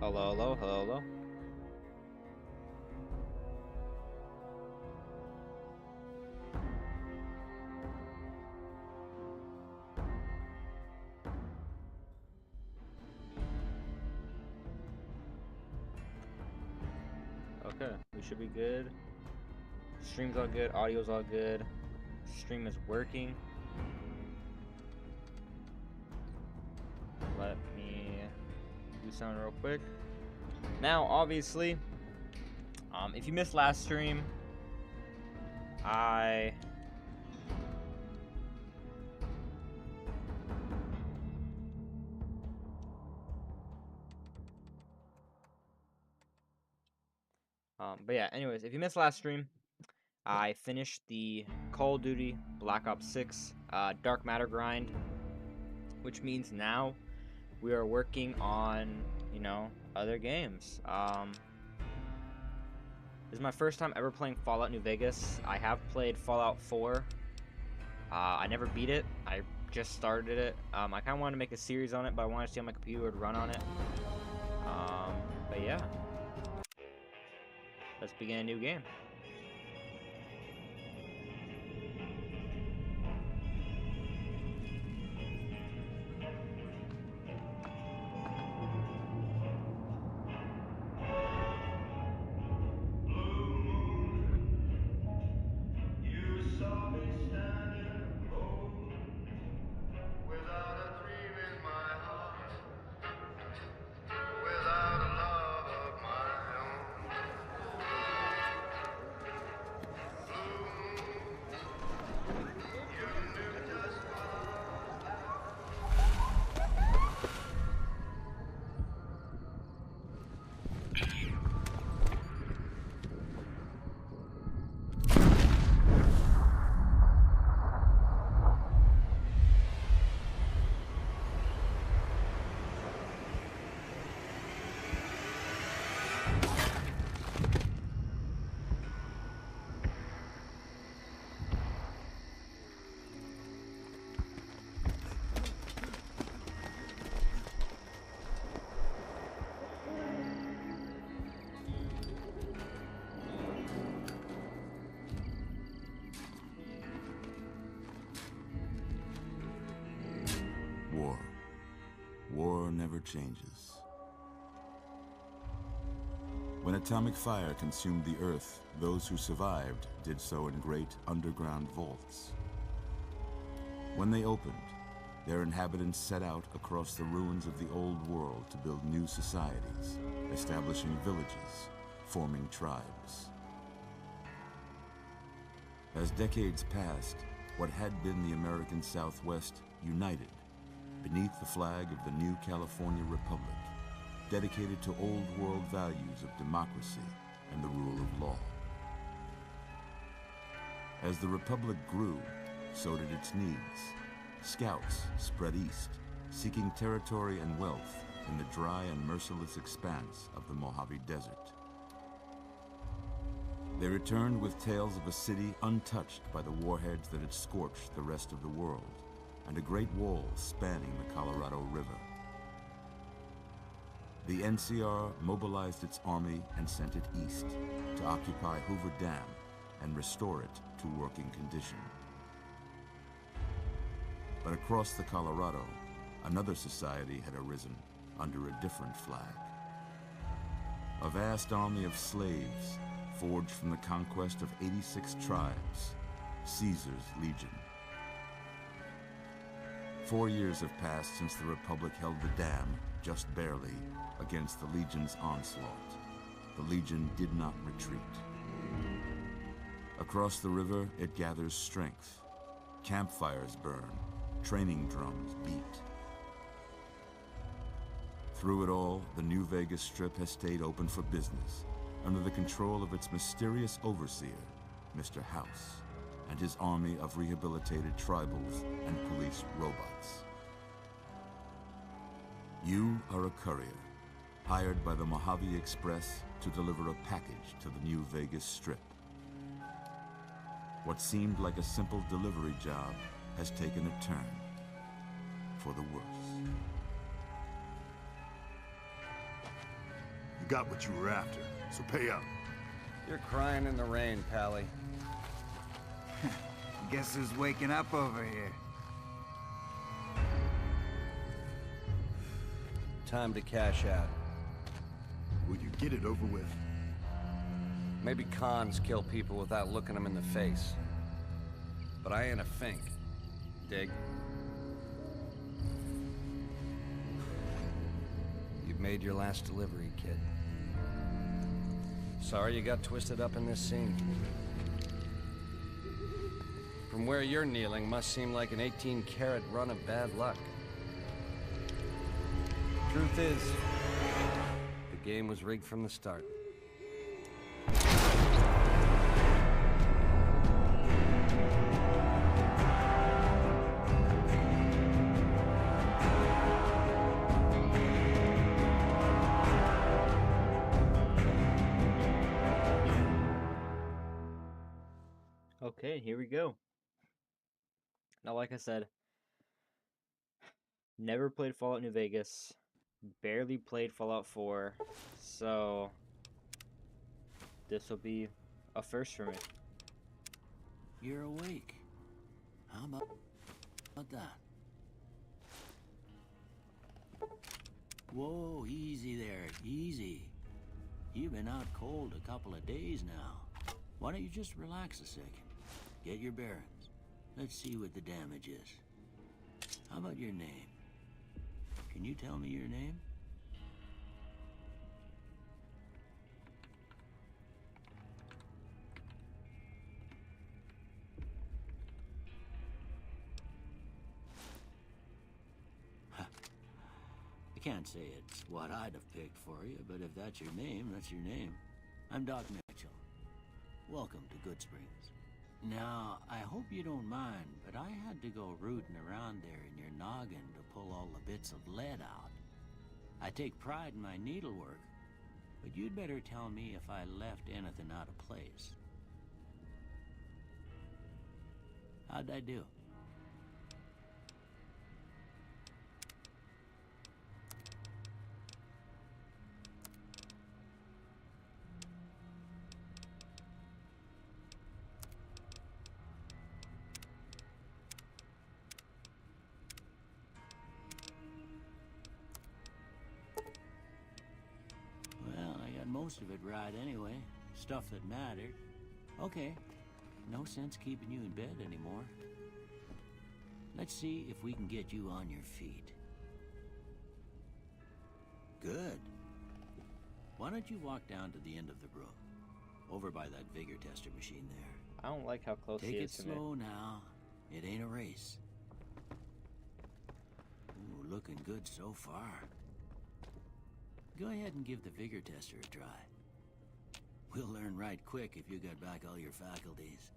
Hello, hello, hello, hello. Okay, we should be good. Stream's all good, audio's all good. Stream is working. Let me do sound real quick. Now, obviously, if you missed last stream, I but yeah, anyways, if you missed last stream, I finished the Call of Duty Black Ops 6 Dark Matter grind, which means now we are working on, other games. This is my first time ever playing Fallout New Vegas. I have played Fallout 4. I never beat it. I just started it. I kind of wanted to make a series on it, but I wanted to see how my computer would run on it. But yeah. Let's begin a new game. War. War never changes. When atomic fire consumed the Earth, those who survived did so in great underground vaults. When they opened, their inhabitants set out across the ruins of the old world to build new societies, establishing villages, forming tribes. As decades passed, what had been the American Southwest united beneath the flag of the new California Republic, dedicated to old world values of democracy and the rule of law. As the Republic grew, so did its needs. Scouts spread east, seeking territory and wealth in the dry and merciless expanse of the Mojave Desert. They returned with tales of a city untouched by the warheads that had scorched the rest of the world, and a great wall spanning the Colorado River. The NCR mobilized its army and sent it east to occupy Hoover Dam and restore it to working condition. But across the Colorado, another society had arisen under a different flag. A vast army of slaves forged from the conquest of 86 tribes, Caesar's Legion. 4 years have passed since the Republic held the dam, just barely, against the Legion's onslaught. The Legion did not retreat. Across the river, it gathers strength. Campfires burn, training drums beat. Through it all, the New Vegas Strip has stayed open for business, under the control of its mysterious overseer, Mr. House, and his army of rehabilitated tribals and police robots. You are a courier, hired by the Mojave Express to deliver a package to the New Vegas Strip. What seemed like a simple delivery job has taken a turn for the worse. You got what you were after, so pay up. You're crying in the rain, Pally. Guess who's waking up over here? Time to cash out. Will you get it over with? Maybe cons kill people without looking them in the face. But I ain't a fink. Dig? You've made your last delivery, kid. Sorry you got twisted up in this scene. From where you're kneeling must seem like an 18-carat run of bad luck. Truth is, the game was rigged from the start. Okay, here we go. Now, like I said, never played Fallout New Vegas, barely played Fallout 4, so this will be a first for me. You're awake. How about that? Whoa, easy there, easy. You've been out cold a couple of days now. Why don't you just relax a second? Get your bearings. Let's see what the damage is. How about your name? Can you tell me your name? I can't say it's what I'd have picked for you, but if that's your name, that's your name. I'm Doc Mitchell. Welcome to Goodsprings. Now, I hope you don't mind, but I had to go rooting around there in your noggin to pull all the bits of lead out. I take pride in my needlework, but you'd better tell me if I left anything out of place. How'd I do? Most of it right anyway. Stuff that mattered. Okay. No sense keeping you in bed anymore. Let's see if we can get you on your feet. Good. Why don't you walk down to the end of the room? Over by that vigor tester machine there. I don't like how close he is to me. Take it slow now. It ain't a race. Ooh, looking good so far. Go ahead and give the vigor tester a try. We'll learn right quick if you got back all your faculties.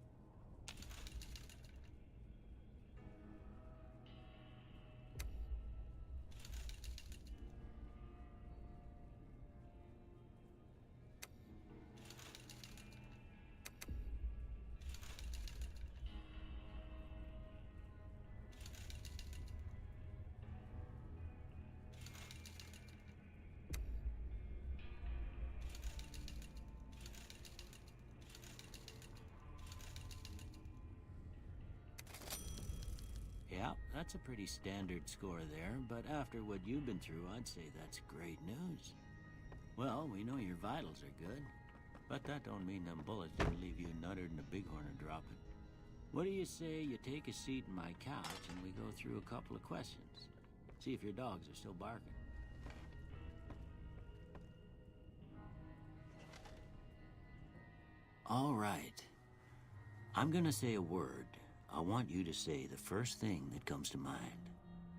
Yeah, that's a pretty standard score there, but after what you've been through, I'd say that's great news. Well, we know your vitals are good, but that don't mean them bullets didn't leave you nuttered and a bighorn dropping. What do you say you take a seat in my couch and we go through a couple of questions? See if your dogs are still barking. All right. I'm gonna say a word. I want you to say the first thing that comes to mind.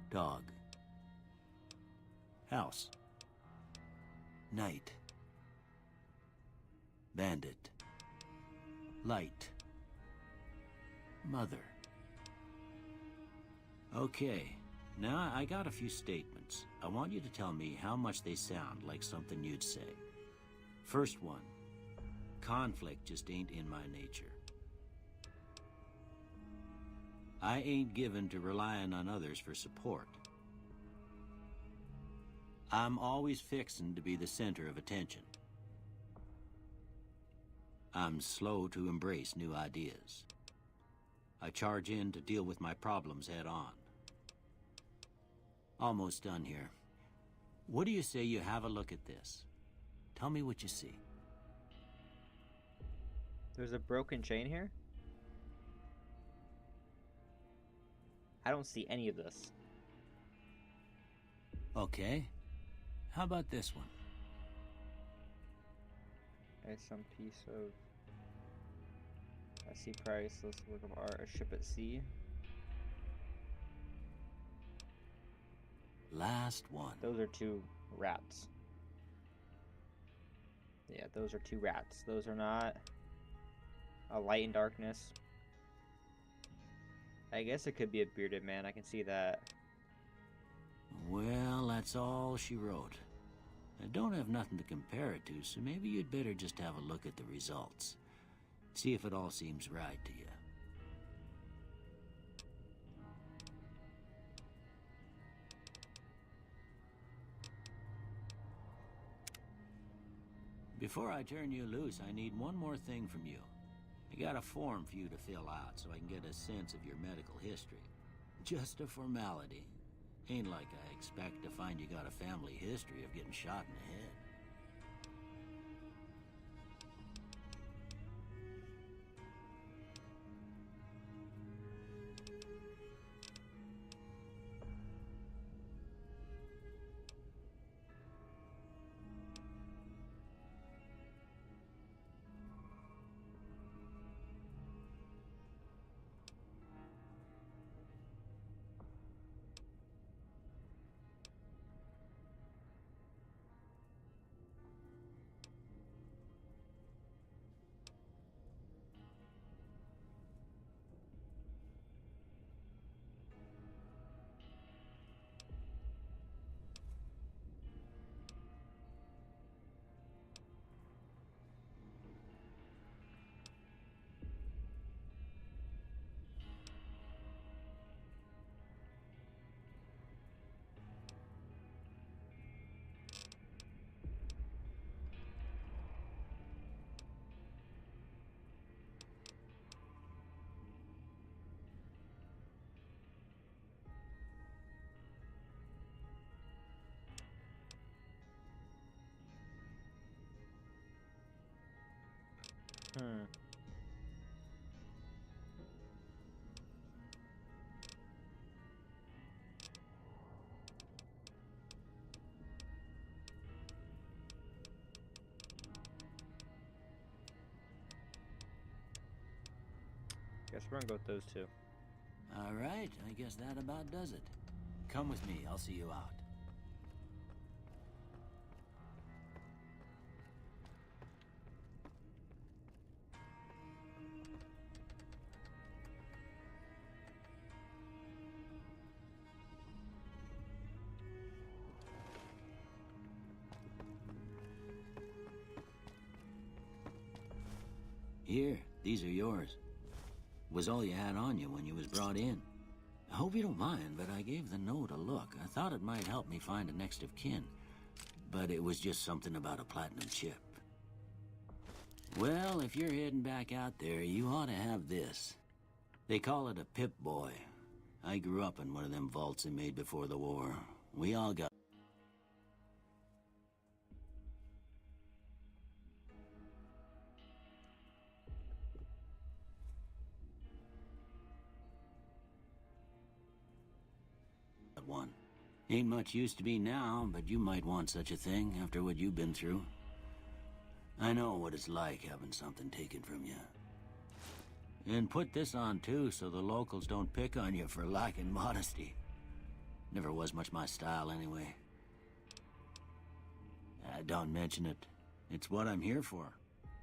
Dog. House. Night. Bandit. Light. Mother. Okay, now I got a few statements. I want you to tell me how much they sound like something you'd say. First one. Conflict just ain't in my nature. I ain't given to relying on others for support. I'm always fixin' to be the center of attention. I'm slow to embrace new ideas. I charge in to deal with my problems head on. Almost done here. What do you say you have a look at this? Tell me what you see. There's a broken chain here? I don't see any of this. Okay. How about this one? There's some piece of... I see priceless work of art, a ship at sea. Last one. Those are two rats. Yeah, those are two rats. Those are not a light and darkness. I guess it could be a bearded man. I can see that. Well, that's all she wrote. I don't have nothing to compare it to, so maybe you'd better just have a look at the results. See if it all seems right to you. Before I turn you loose, I need one more thing from you. I got a form for you to fill out so I can get a sense of your medical history. Just a formality. Ain't like I expect to find you got a family history of getting shot in the head. Hmm. Guess we're gonna go with those two. All right, I guess that about does it. Come with me, I'll see you out. Here, these are yours. Was all you had on you when you was brought in. I hope you don't mind, but I gave the note a look. I thought it might help me find a next of kin. But it was just something about a platinum chip. Well, if you're heading back out there, you ought to have this. They call it a Pip-Boy. I grew up in one of them vaults they made before the war. We all got... one. Ain't much use to me now, but you might want such a thing after what you've been through. I know what it's like having something taken from you. And put this on too, so the locals don't pick on you for lacking modesty. Never was much my style anyway. Don't mention it. It's what I'm here for.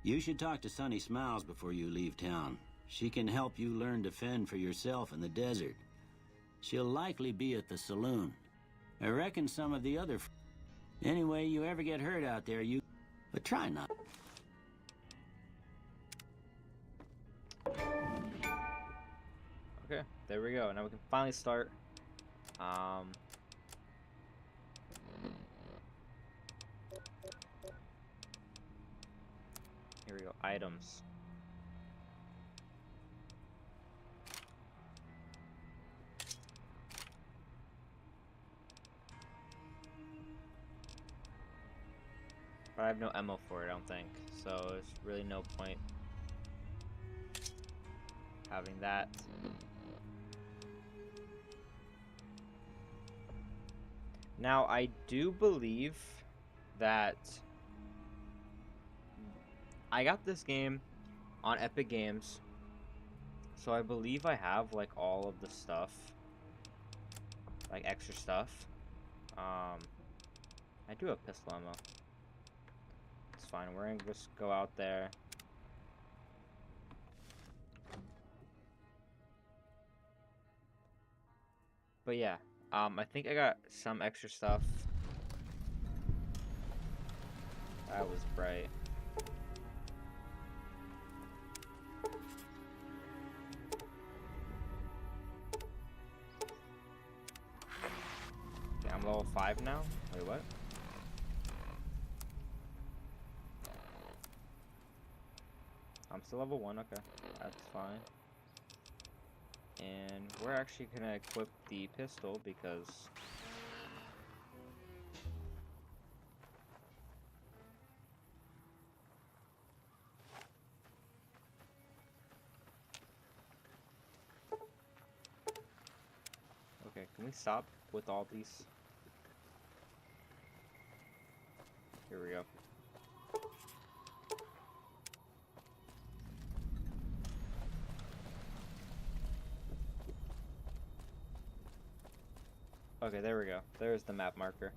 You should talk to Sunny Smiles before you leave town. She can help you learn to fend for yourself in the desert. She'll likely be at the saloon. I reckon some of the other... Anyway, you ever get hurt out there, you... But try not... Okay, there we go. Now we can finally start. Here we go. Items. But I have no ammo for it, I don't think. So there's really no point having that. Now, I do believe that I got this game on Epic Games, so I believe I have like all of the stuff, like extra stuff. I do have pistol ammo. It's fine. We're gonna just go out there. But yeah, I think I got some extra stuff. That was bright. Okay, I'm level 5 now. Wait, what? I'm still level 1, okay. That's fine. And we're actually gonna equip the pistol because okay, can we stop with all these? Here we go. Okay, there we go. There's the map marker.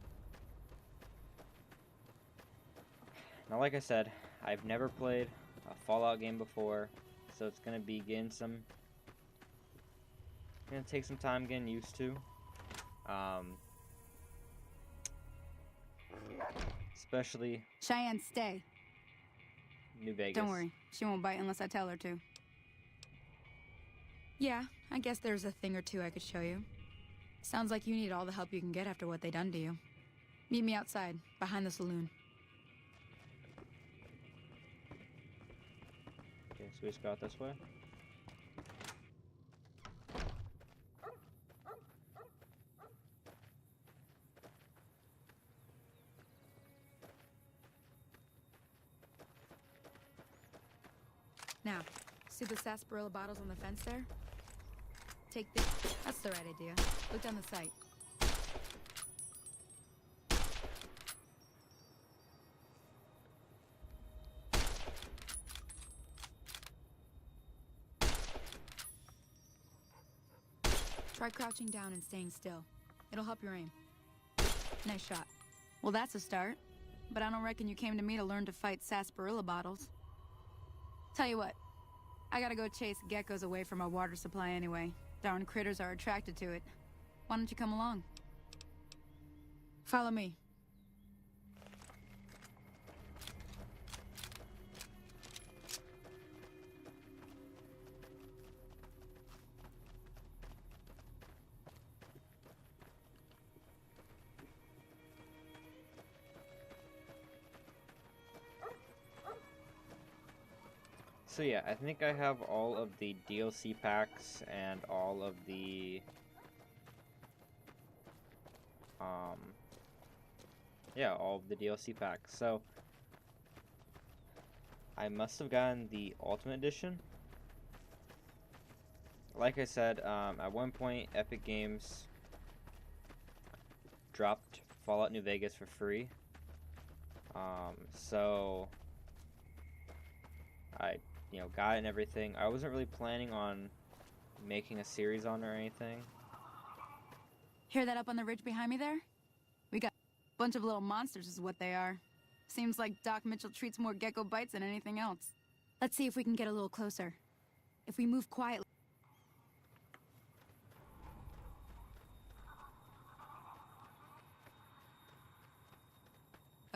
Now, like I said, I've never played a Fallout game before, so it's gonna be getting some. Gonna take some time getting used to. Especially Cheyenne, stay. New Vegas. Don't worry. She won't bite unless I tell her to. Yeah, I guess there's a thing or two I could show you. Sounds like you need all the help you can get after what they done to you. Meet me outside, behind the saloon. Okay, so we just go out this way. Now, see the sarsaparilla bottles on the fence there? Take this. That's the right idea. Look down the sight. Try crouching down and staying still. It'll help your aim. Nice shot. Well, that's a start. But I don't reckon you came to me to learn to fight sarsaparilla bottles. Tell you what, I gotta go chase geckos away from our water supply anyway. Darn critters are attracted to it. Why don't you come along? Follow me. So yeah, I think I have all of the DLC packs and all of the yeah, all of the DLC packs. So I must have gotten the Ultimate Edition. Like I said, at one point Epic Games dropped Fallout New Vegas for free. So I got it and everything. I wasn't really planning on making a series on it or anything. Hear that up on the ridge behind me there? We got a bunch of little monsters is what they are. Seems like Doc Mitchell treats more gecko bites than anything else. Let's see if we can get a little closer. If we move quietly...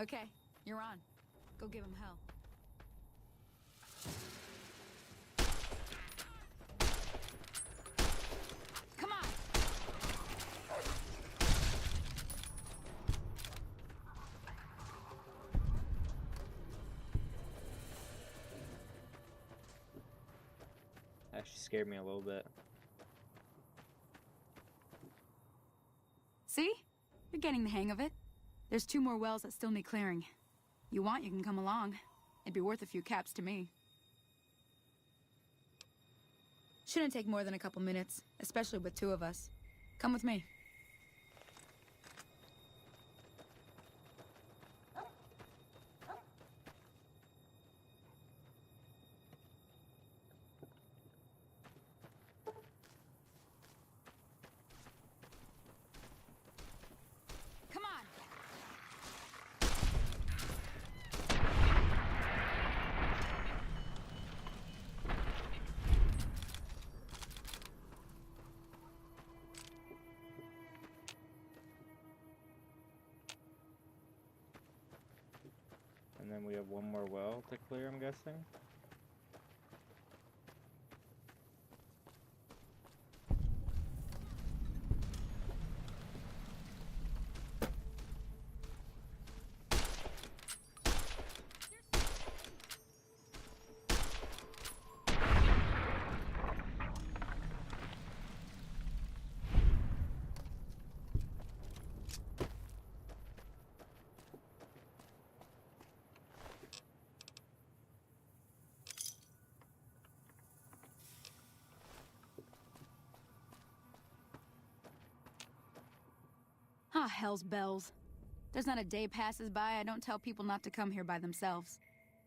Okay, you're on. Go give him hell. Come on! scared me a little bit. See? You're getting the hang of it. There's 2 more wells that still need clearing. You want, you can come along. It'd be worth a few caps to me. Shouldn't take more than a couple minutes, especially with 2 of us. Come with me. Come on. And then we have 1 more well to clear, I'm guessing. Ah, hell's bells. There's not a day passes by I don't tell people not to come here by themselves.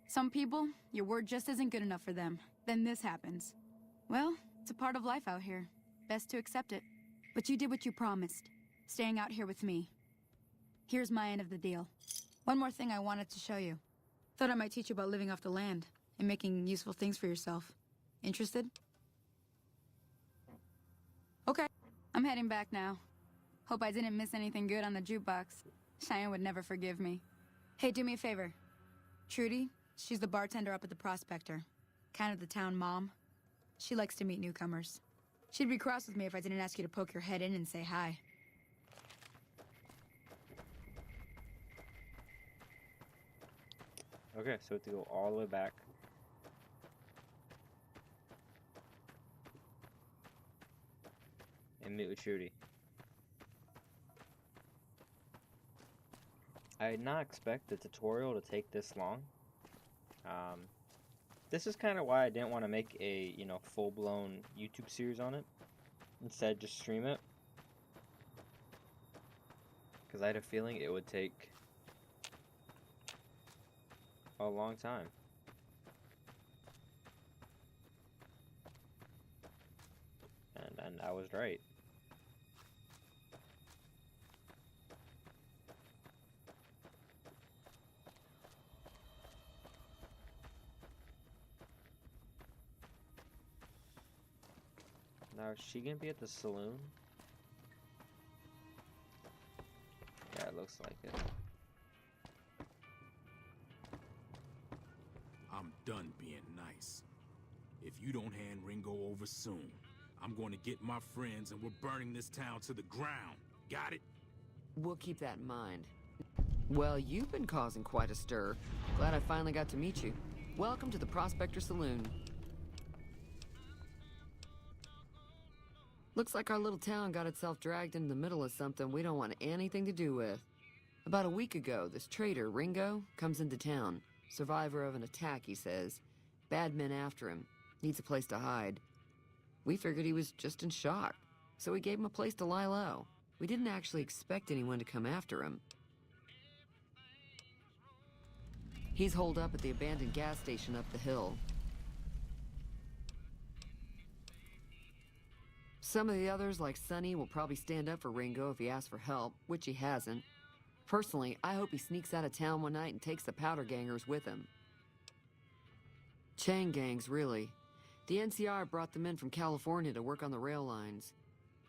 Some people, your word just isn't good enough for them. Then this happens. Well, it's a part of life out here. Best to accept it. But you did what you promised, staying out here with me. Here's my end of the deal. One more thing I wanted to show you. Thought I might teach you about living off the land and making useful things for yourself. Interested? Okay, I'm heading back now. Hope I didn't miss anything good on the jukebox. Cheyenne would never forgive me. Hey, do me a favor. Trudy, she's the bartender up at the Prospector. Kind of the town mom. She likes to meet newcomers. She'd be cross with me if I didn't ask you to poke your head in and say hi. Okay, so we have to go all the way back. And meet with Trudy. I did not expect the tutorial to take this long. This is kind of why I didn't want to make a, full-blown YouTube series on it. Instead, just stream it. Because I had a feeling it would take a long time. And I was right. Now, is she gonna be at the saloon? Yeah, it looks like it. I'm done being nice. If you don't hand Ringo over soon, I'm going to get my friends and we're burning this town to the ground. Got it? We'll keep that in mind. Well, you've been causing quite a stir. Glad I finally got to meet you. Welcome to the Prospector Saloon. Looks like our little town got itself dragged into the middle of something we don't want anything to do with. About a week ago, this traitor, Ringo, comes into town. Survivor of an attack, he says. Bad men after him. Needs a place to hide. We figured he was just in shock, so we gave him a place to lie low. We didn't actually expect anyone to come after him. He's holed up at the abandoned gas station up the hill. Some of the others, like Sonny, will probably stand up for Ringo if he asks for help, which he hasn't. Personally, I hope he sneaks out of town one night and takes the powder gangers with him. Chain gangs, really. The NCR brought them in from California to work on the rail lines.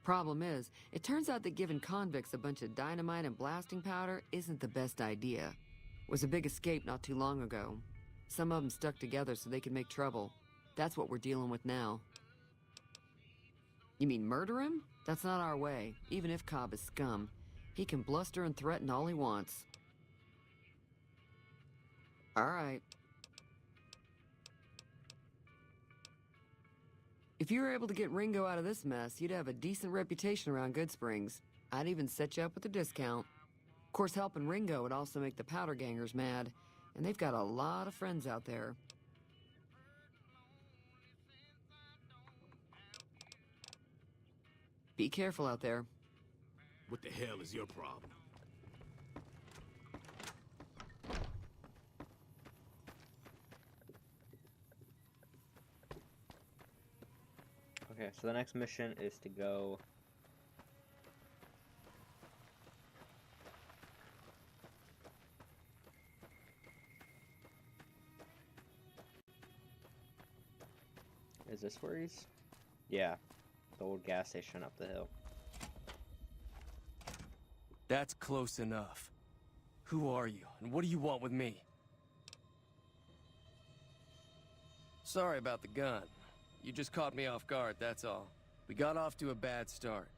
Problem is, it turns out that giving convicts a bunch of dynamite and blasting powder isn't the best idea. It was a big escape not too long ago. Some of them stuck together so they could make trouble. That's what we're dealing with now. You mean murder him? That's not our way, even if Cobb is scum. He can bluster and threaten all he wants. All right. If you were able to get Ringo out of this mess, you'd have a decent reputation around Goodsprings. I'd even set you up with a discount. Of course, helping Ringo would also make the Powder Gangers mad, and they've got a lot of friends out there. Be careful out there. What the hell is your problem? Okay, so the next mission is to go... Is this where he's... Yeah, the old gas station up the hill. That's close enough. Who are you, and what do you want with me? Sorry about the gun. You just caught me off guard, that's all. We got off to a bad start.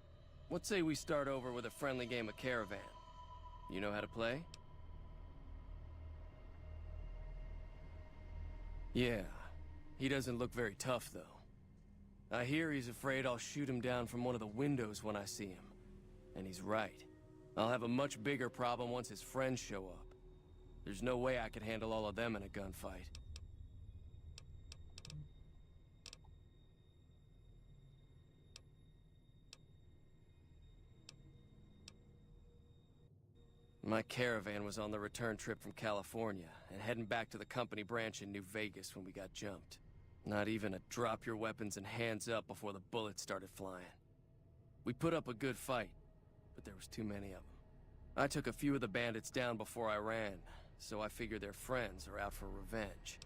What say we start over with a friendly game of Caravan? You know how to play? Yeah. He doesn't look very tough, though. I hear he's afraid I'll shoot him down from one of the windows when I see him. And he's right. I'll have a much bigger problem once his friends show up. There's no way I could handle all of them in a gunfight. My Caravan was on the return trip from California, and heading back to the company branch in New Vegas when we got jumped. Not even a drop your weapons and hands up before the bullets started flying. We put up a good fight, but there was too many of them. I took a few of the bandits down before I ran, so I figure their friends are out for revenge.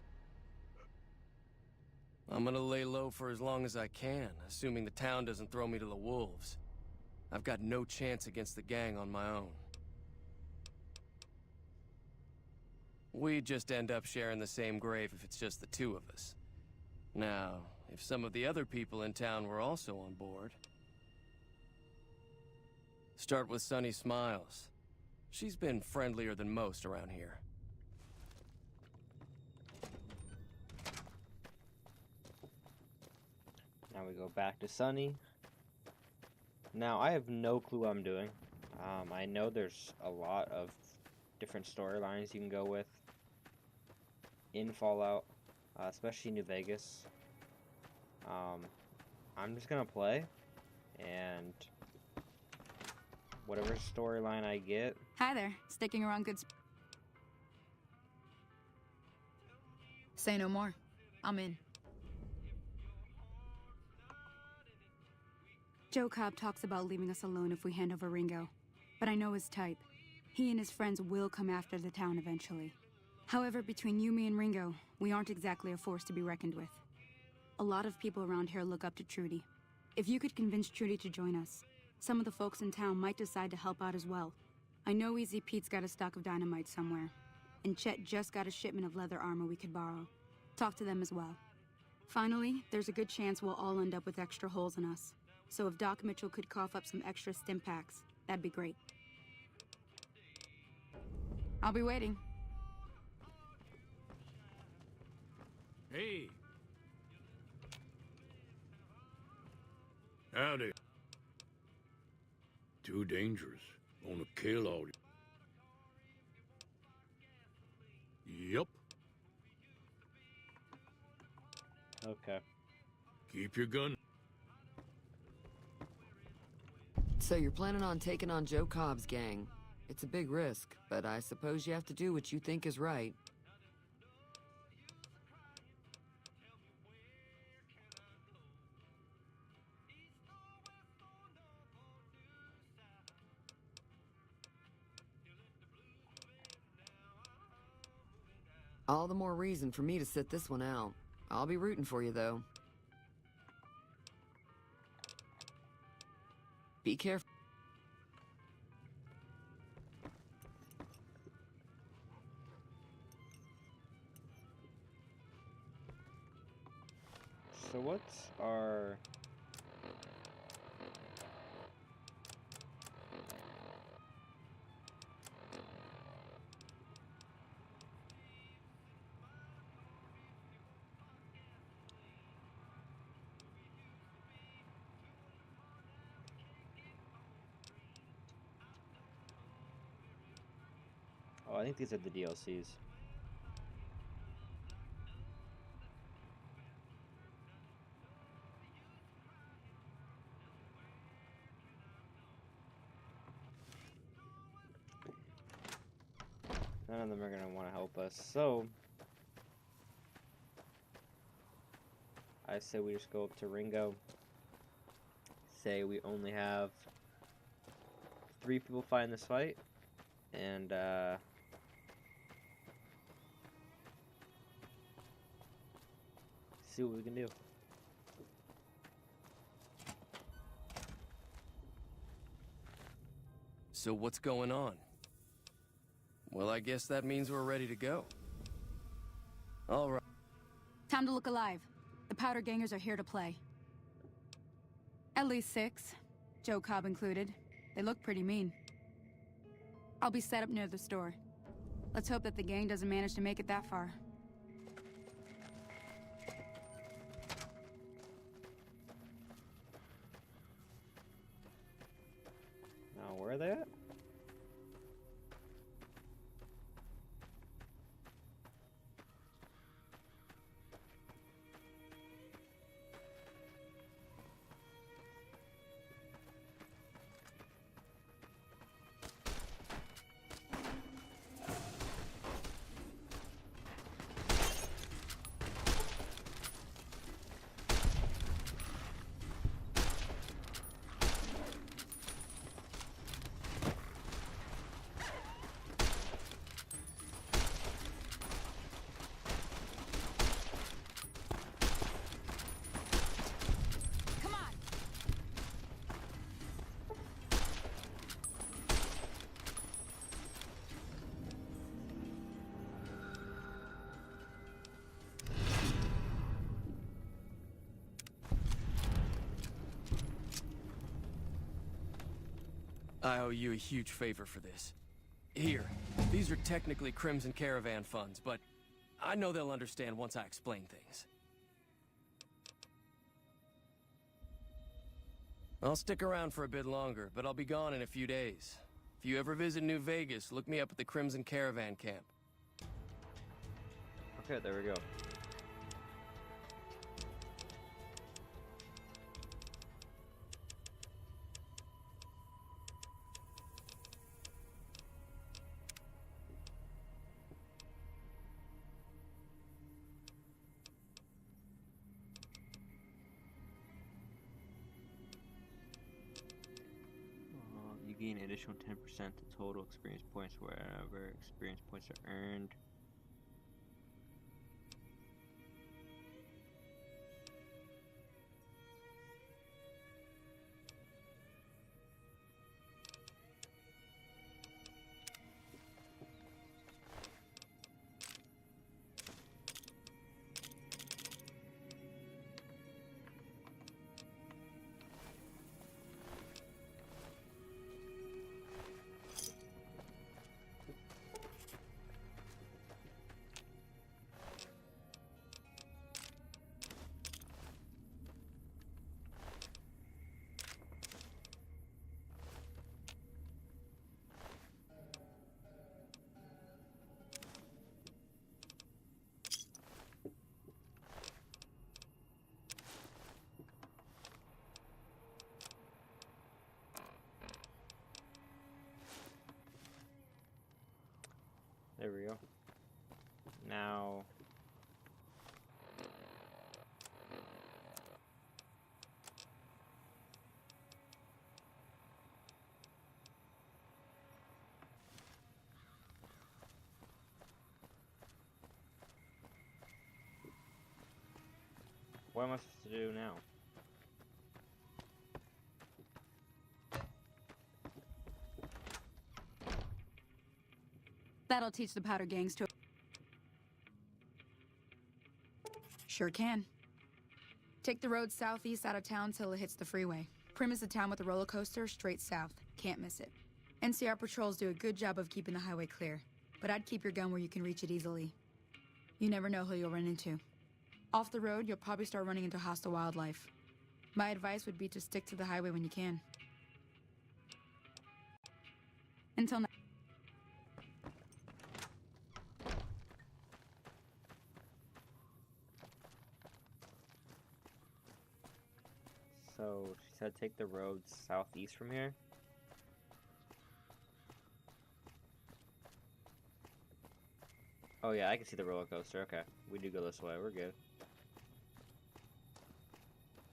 I'm gonna lay low for as long as I can, assuming the town doesn't throw me to the wolves. I've got no chance against the gang on my own. We'd just end up sharing the same grave if it's just the two of us. Now, if some of the other people in town were also on board... Start with Sunny Smiles. She's been friendlier than most around here. Now we go back to Sunny. Now, I have no clue what I'm doing. I know there's a lot of different storylines you can go with in Fallout, especially New Vegas. I'm just gonna play, and whatever storyline I get. Hi there, sticking around good. Say no more. I'm in. Joe Cobb talks about leaving us alone if we hand over Ringo, but I know his type. He and his friends will come after the town eventually. However, between you, me, and Ringo, we aren't exactly a force to be reckoned with. A lot of people around here look up to Trudy. If you could convince Trudy to join us, some of the folks in town might decide to help out as well. I know Easy Pete's got a stock of dynamite somewhere, and Chet just got a shipment of leather armor we could borrow. Talk to them as well. Finally, there's a good chance we'll all end up with extra holes in us. So if Doc Mitchell could cough up some extra stim packs, that'd be great. I'll be waiting. Hey. Howdy. Too dangerous. Wanna kill all you. Yup. Okay. Keep your gun. So you're planning on taking on Joe Cobb's gang. It's a big risk, but I suppose you have to do what you think is right. All the more reason for me to sit this one out. I'll be rooting for you, though. Be careful. So what's our... Oh, I think these are the DLCs. None of them are gonna want to help us, so I say we just go up to Ringo. Say we only have 3 people fighting this fight, and see what we can do. So what's going on? Well, I guess that means we're ready to go. All right. Time to look alive. The Powder Gangers are here to play. At least 6, Joe Cobb included. They look pretty mean. I'll be set up near the store. Let's hope that the gang doesn't manage to make it that far. Now, where are they at? Come on! I owe you a huge favor for this. Here, these are technically Crimson Caravan funds, but I know they'll understand once I explain things. I'll stick around for a bit longer, but I'll be gone in a few days. If you ever visit New Vegas, look me up at the Crimson Caravan camp. Okay, there we go. You gain additional 10% to total experience points wherever experience points are earned. There we go. Now, what am I supposed to do now? That'll teach the Powder Gangs to... Sure can. Take the road southeast out of town till it hits the freeway. Primm is the town with the roller coaster straight south. Can't miss it. NCR patrols do a good job of keeping the highway clear, but I'd keep your gun where you can reach it easily. You never know who you'll run into. Off the road, you'll probably start running into hostile wildlife. My advice would be to stick to the highway when you can. Until now. So she said take the road southeast from here. Oh yeah, I can see the roller coaster. Okay, we do go this way. We're good.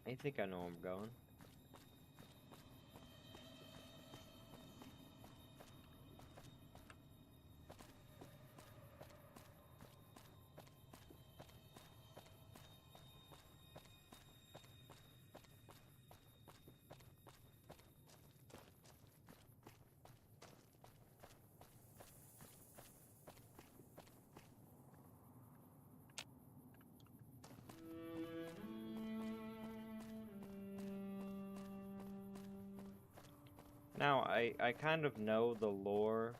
I think I know where I'm going. Now, I kind of know the lore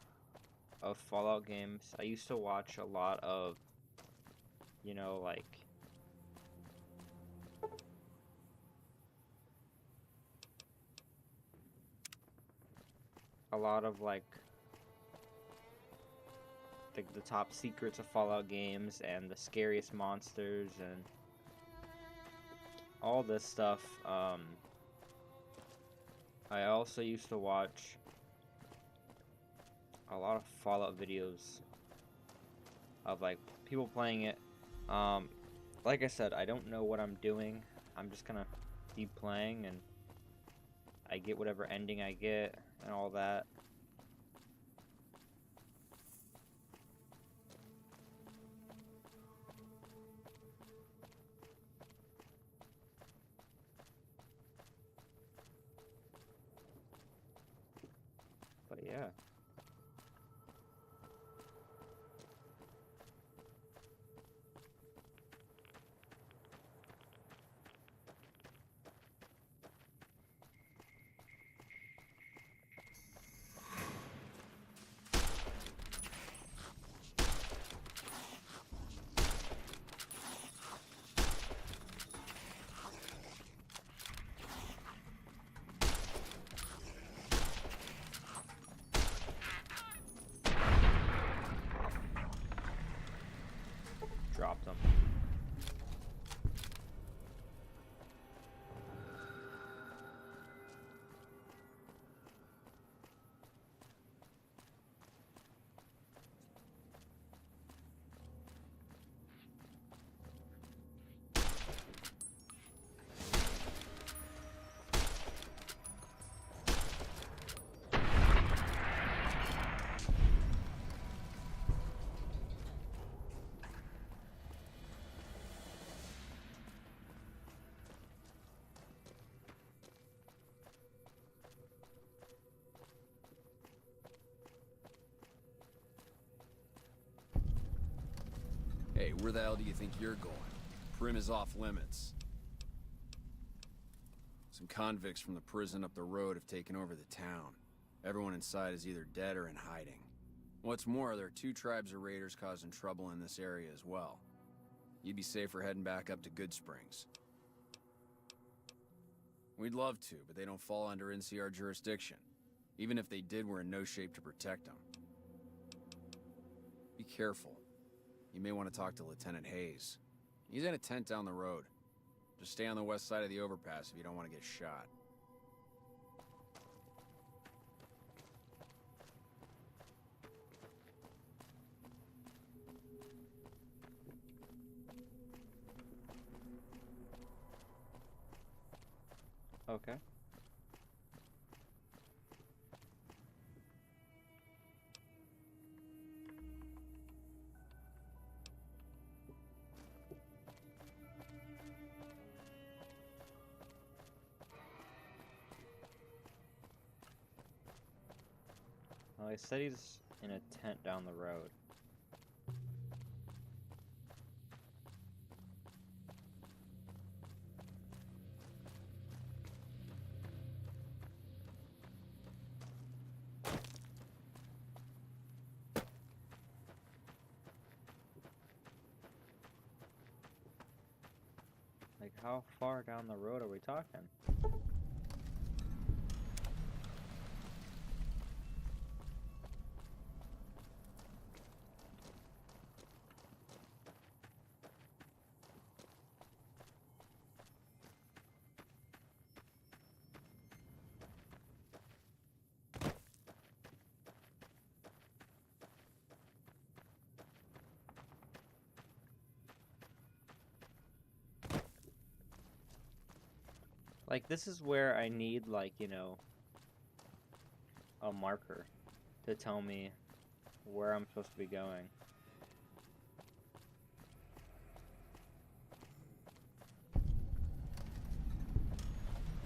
of Fallout games. I used to watch a lot of, you know, like, a lot of, like, the top secrets of Fallout games and the scariest monsters and all this stuff. I also used to watch a lot of Fallout videos of like people playing it. Like I said, I don't know what I'm doing. I'm just gonna be playing and I get whatever ending I get and all that. But yeah. Drop them. Hey, where the hell do you think you're going? Primm is off limits. Some convicts from the prison up the road have taken over the town. Everyone inside is either dead or in hiding. What's more, there are 2 tribes of raiders causing trouble in this area as well. You'd be safer heading back up to Goodsprings. We'd love to, but they don't fall under NCR jurisdiction. Even if they did, we're in no shape to protect them. Be careful. You may want to talk to Lieutenant Hayes. He's in a tent down the road. Just stay on the west side of the overpass if you don't want to get shot. Okay. Well, he said he's in a tent down the road. Like, how far down the road are we talking? Like, this is where I need, like, you know, a marker to tell me where I'm supposed to be going.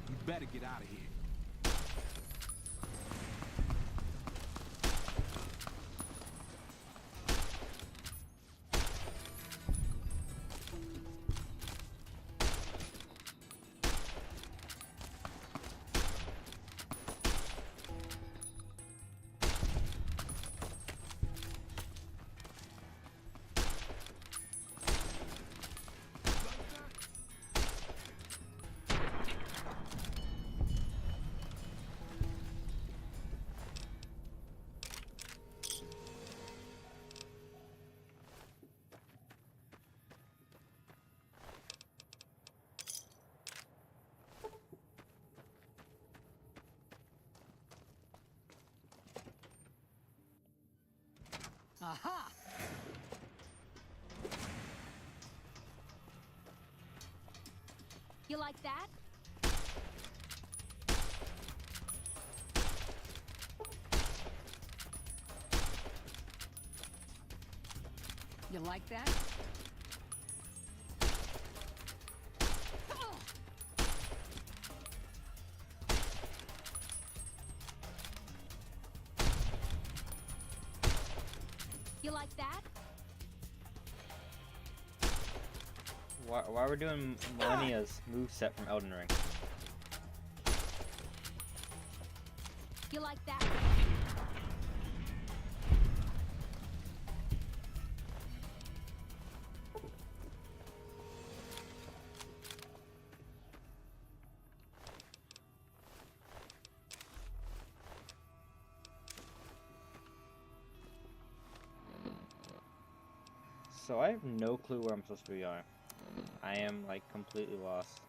You better get out of here. Aha! You like that? You like that? You like that? Why we're doing Millennia's moveset from Elden Ring? You like that? So I have no clue where I'm supposed to be going. I am, like, completely lost.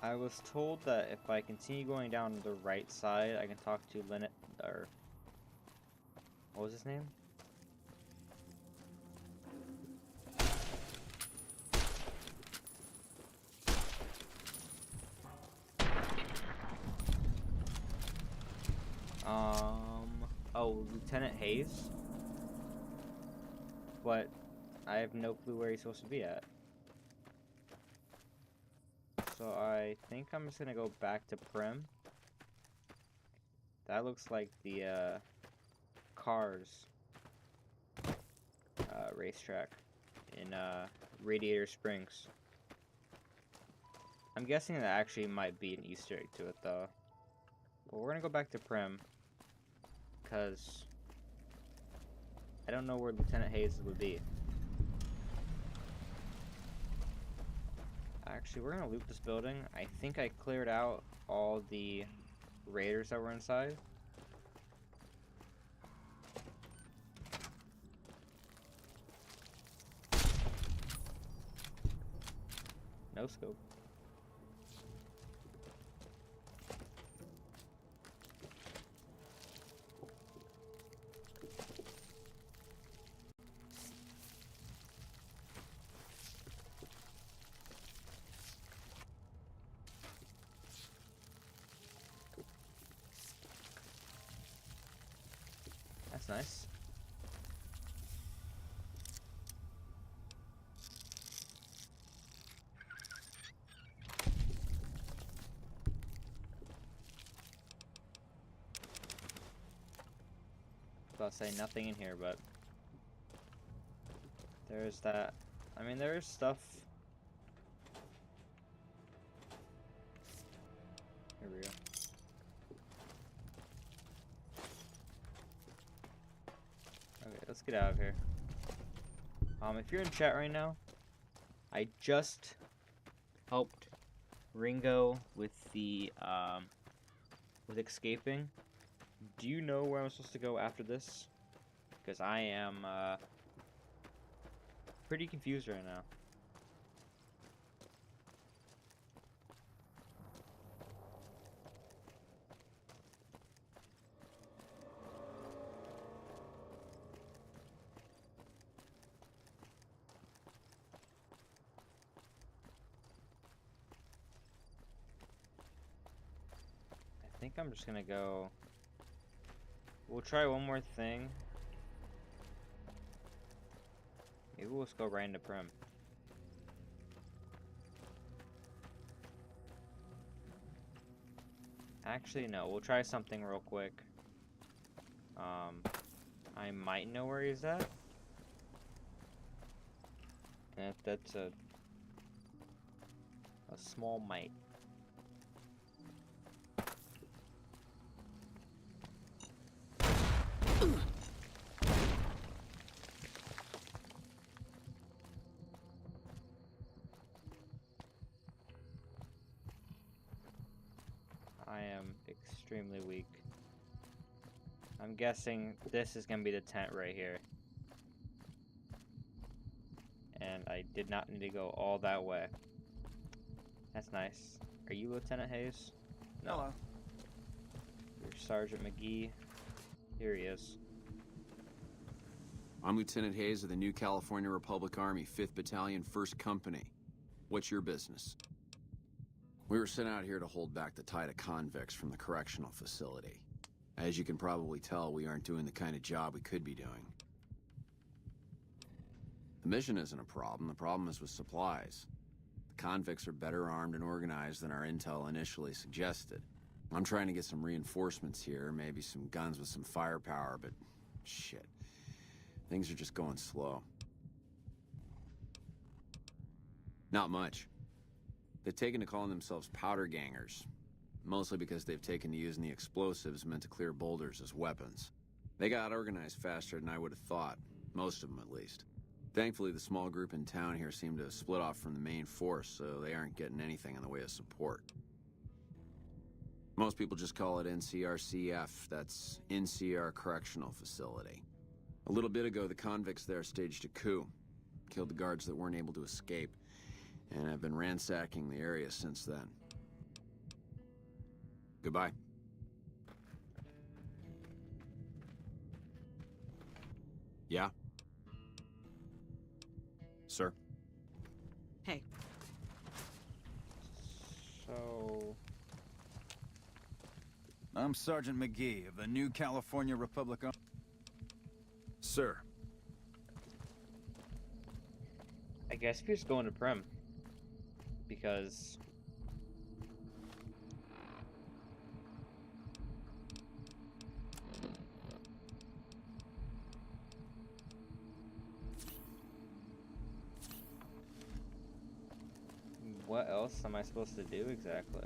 I was told that if I continue going down the right side, I can talk to Lynette, or... what was his name? Oh, Lieutenant Hayes? But I have no clue where he's supposed to be at. So I think I'm just gonna go back to Prim. That looks like the, Cars racetrack in Radiator Springs. I'm guessing that actually might be an Easter egg to it though. But we're gonna go back to Prim because I don't know where Lieutenant Hayes would be. Actually, we're gonna loot this building. I think I cleared out all the raiders that were inside. No scope. That's nice. I'll say nothing in here, but there's that. I mean, there's stuff. Here we go. Okay, let's get out of here. If you're in chat right now, I just helped Ringo with the with escaping. Do you know where I'm supposed to go after this? Because I am pretty confused right now. think I'm just gonna go... We'll try one more thing. Maybe we'll just go right into Prim. Actually, no. We'll try something real quick. I might know where he's at. That's a small might. I am extremely weak. I'm guessing this is gonna be the tent right here. And I did not need to go all that way. That's nice. Are you Lieutenant Hayes? No. Hello. You're Sergeant McGee. Here he is. I'm Lieutenant Hayes of the New California Republic Army, 5th Battalion, 1st Company. What's your business? We were sent out here to hold back the tide of convicts from the correctional facility. As you can probably tell, we aren't doing the kind of job we could be doing. The mission isn't a problem. The problem is with supplies. The convicts are better armed and organized than our intel initially suggested. I'm trying to get some reinforcements here, maybe some guns with some firepower, but shit. Things are just going slow. Not much. They've taken to calling themselves powder gangers, mostly because they've taken to using the explosives meant to clear boulders as weapons. They got organized faster than I would have thought, most of them at least. Thankfully, the small group in town here seem to have split off from the main force, so they aren't getting anything in the way of support. Most people just call it NCRCF, that's NCR Correctional Facility. A little bit ago, the convicts there staged a coup, killed the guards that weren't able to escape, and have been ransacking the area since then. Goodbye. Yeah? Sir? Hey. So... I'm Sergeant McGee of the New California Republic Army. Sir. I guess we're just going to Prim. Because... what else am I supposed to do exactly?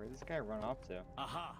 Where'd this guy run off to? Aha!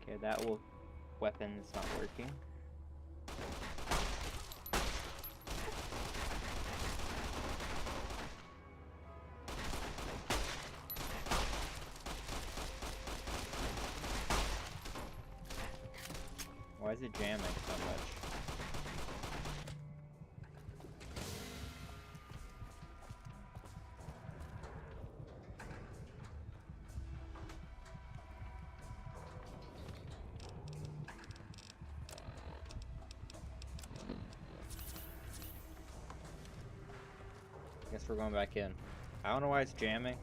Okay, that weapon is not working. Why is it jamming so much? Guess we're going back in. I don't know why it's jamming.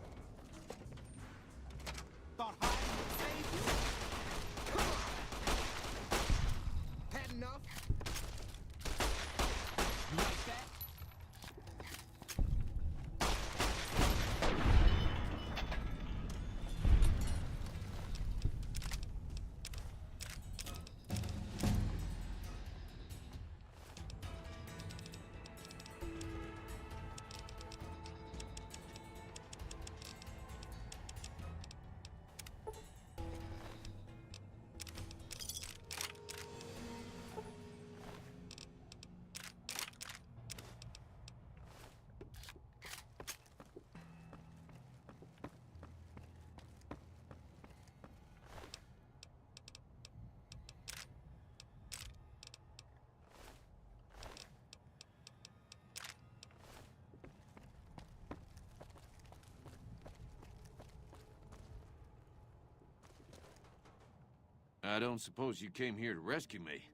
I don't suppose you came here to rescue me.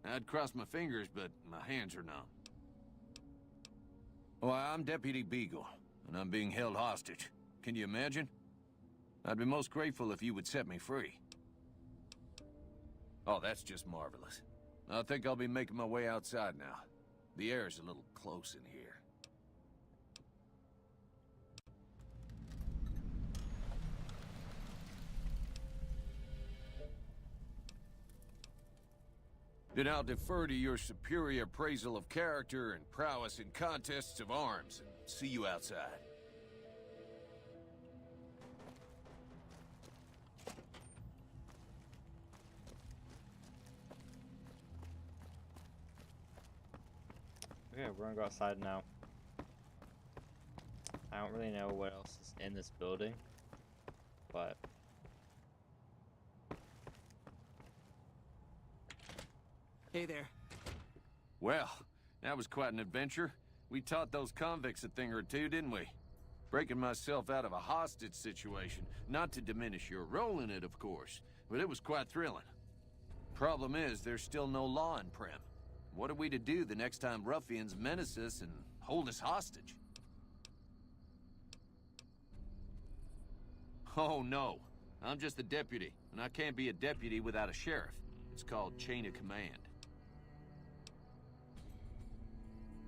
I'd cross my fingers, but my hands are numb. Well, I'm Deputy Beagle, and I'm being held hostage. Can you imagine? I'd be most grateful if you would set me free. Oh, that's just marvelous. I think I'll be making my way outside now. The air's a little close in here. Then I'll defer to your superior appraisal of character and prowess in contests of arms, and see you outside. Okay, we're gonna go outside now. I don't really know what else is in this building, but... Hey there. Well, that was quite an adventure. We taught those convicts a thing or two, didn't we? Breaking myself out of a hostage situation. Not to diminish your role in it, of course, but it was quite thrilling. Problem is, there's still no law in Primm. What are we to do the next time ruffians menace us and hold us hostage? Oh, no. I'm just a deputy, and I can't be a deputy without a sheriff. It's called chain of command.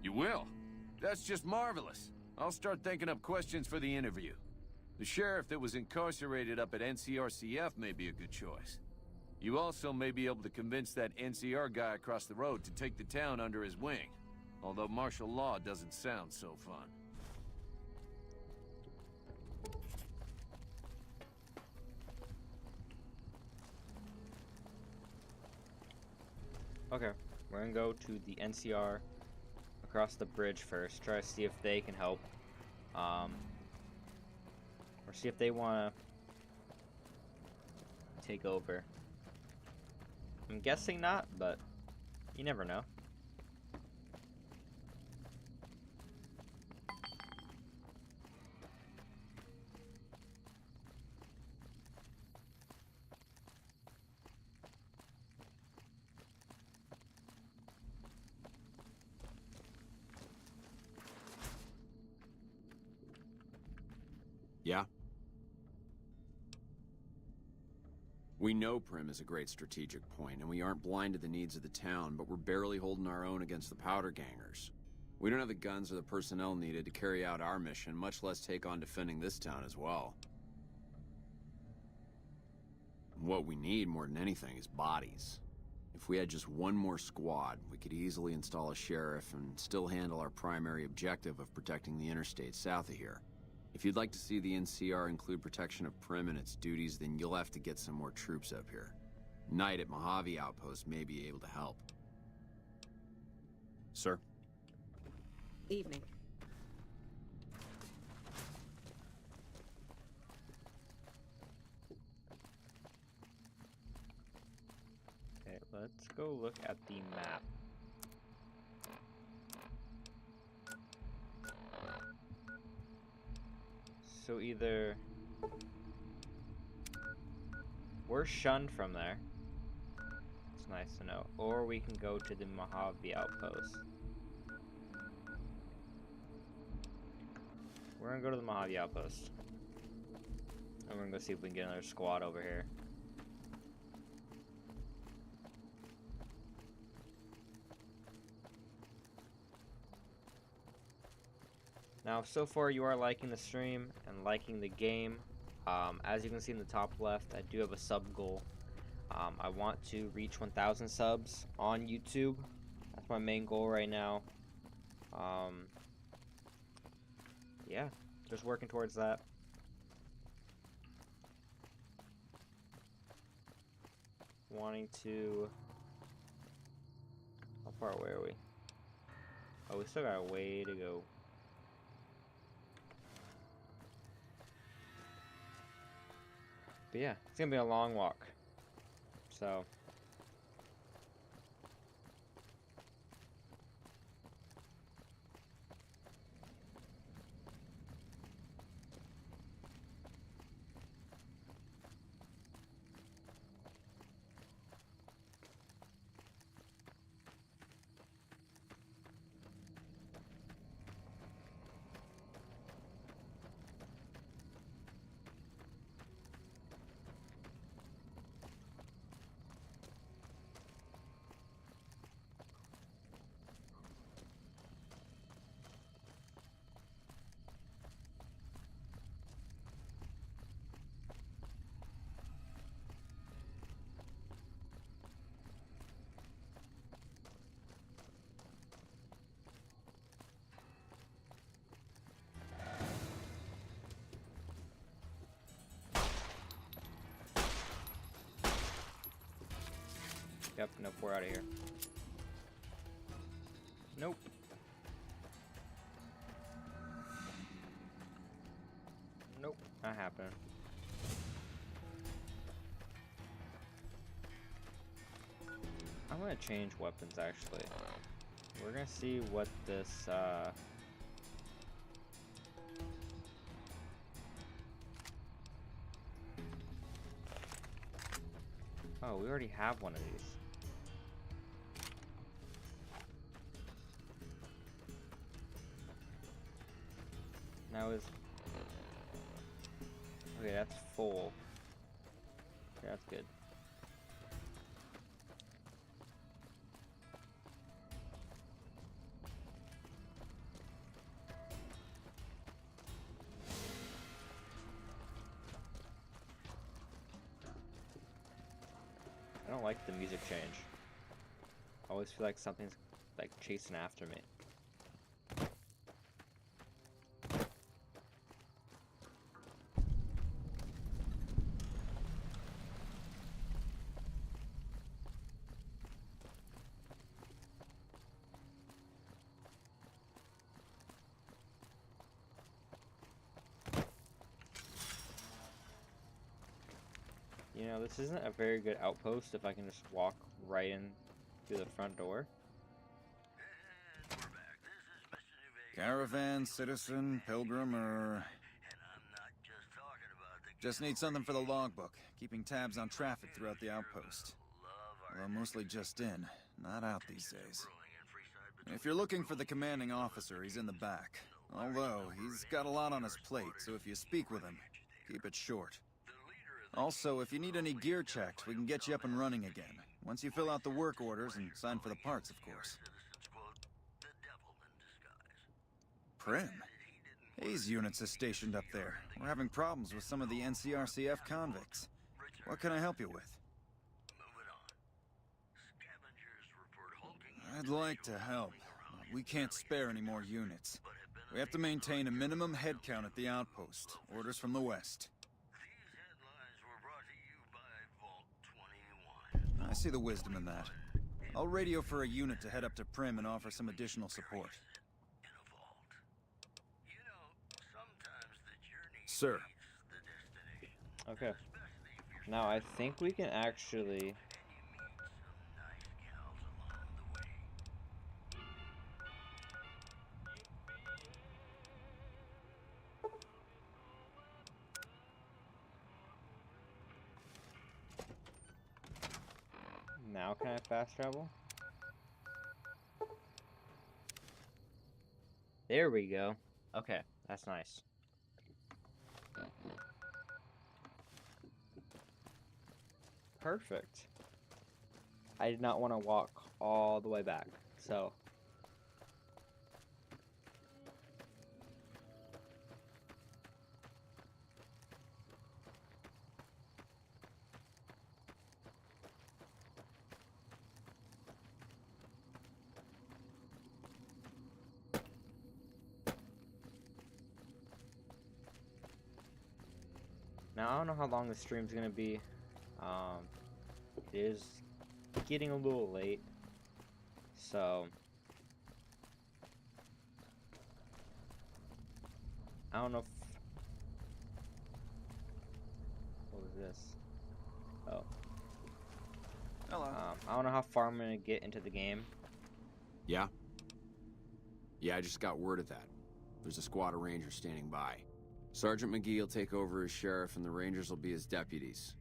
You will? That's just marvelous. I'll start thinking up questions for the interview. The sheriff that was incarcerated up at NCRCF may be a good choice. You also may be able to convince that NCR guy across the road to take the town under his wing. Although martial law doesn't sound so fun. Okay, we're gonna go to the NCR across the bridge first, try to see if they can help, or see if they want to take over. I'm guessing not, but you never know. Yeah? We know Prim is a great strategic point, and we aren't blind to the needs of the town, but we're barely holding our own against the powder gangers. We don't have the guns or the personnel needed to carry out our mission, much less take on defending this town as well. What we need more than anything is bodies. If we had just one more squad, we could easily install a sheriff and still handle our primary objective of protecting the interstate south of here. If you'd like to see the NCR include protection of Prim and its duties, then you'll have to get some more troops up here. Knight at Mojave Outpost may be able to help. Sir? Evening. Okay, let's go look at the map. So either we're shunned from there, it's nice to know, or we can go to the Mojave Outpost. We're gonna go to the Mojave Outpost. And we're gonna go see if we can get another squad over here. Now, so far you are liking the stream and liking the game. As you can see in the top left, I do have a sub goal. I want to reach 1,000 subs on YouTube. That's my main goal right now. Yeah, just working towards that. Wanting to... How far away are we? Oh, we still got a way to go. But yeah, it's gonna be a long walk. So... Yep, nope, we're out of here. Nope. Nope, not happening. I'm gonna change weapons actually. We're gonna see what this Oh, we already have one of these. Now is... Okay, that's full. Okay, that's good. I don't like the music change. I always feel like something's like chasing after me. You know, this isn't a very good outpost if I can just walk right in through the front door. Caravan, citizen, pilgrim, or... Just need something for the logbook, keeping tabs on traffic throughout the outpost. Well, mostly just in, not out these days. If you're looking for the commanding officer, he's in the back. Although, he's got a lot on his plate, so if you speak with him, keep it short. Also, if you need any gear checked, we can get you up and running again. Once you fill out the work orders and sign for the parts, of course. Prim? Hayes units is stationed up there. We're having problems with some of the NCRCF convicts. What can I help you with? I'd like to help. We can't spare any more units. We have to maintain a minimum headcount at the outpost. Orders from the west. I see the wisdom in that. I'll radio for a unit to head up to Prim and offer some additional support. Sir. Okay. Now I think we can actually... Now can I fast travel? There we go. Okay, that's nice. Perfect. I did not want to walk all the way back, so... Now, I don't know how long the stream's gonna be. It is getting a little late, so I don't know if... What was this? Oh. Hello. I don't know how far I'm gonna get into the game. Yeah? Yeah, I just got word of that. There's a squad of Rangers standing by. Sergeant McGee will take over as sheriff and the Rangers will be his deputies.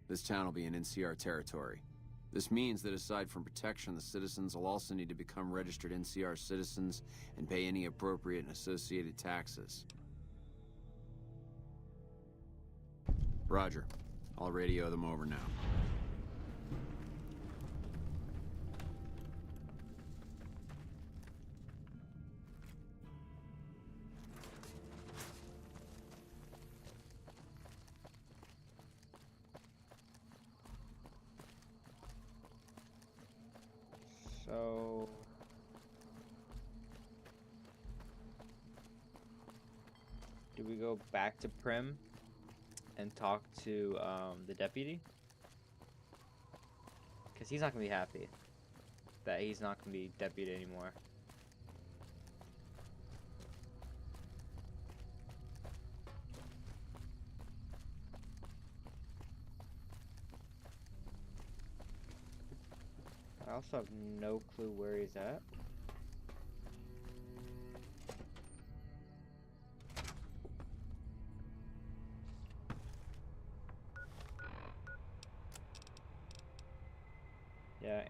This town will be in NCR territory. This means that aside from protection, the citizens will also need to become registered NCR citizens and pay any appropriate and associated taxes. Roger. I'll radio them over now. So... do we go back to Prim and talk to the deputy? Because he's not going to be happy that he's not going to be deputy anymore. I also have no clue where he's at. Yeah.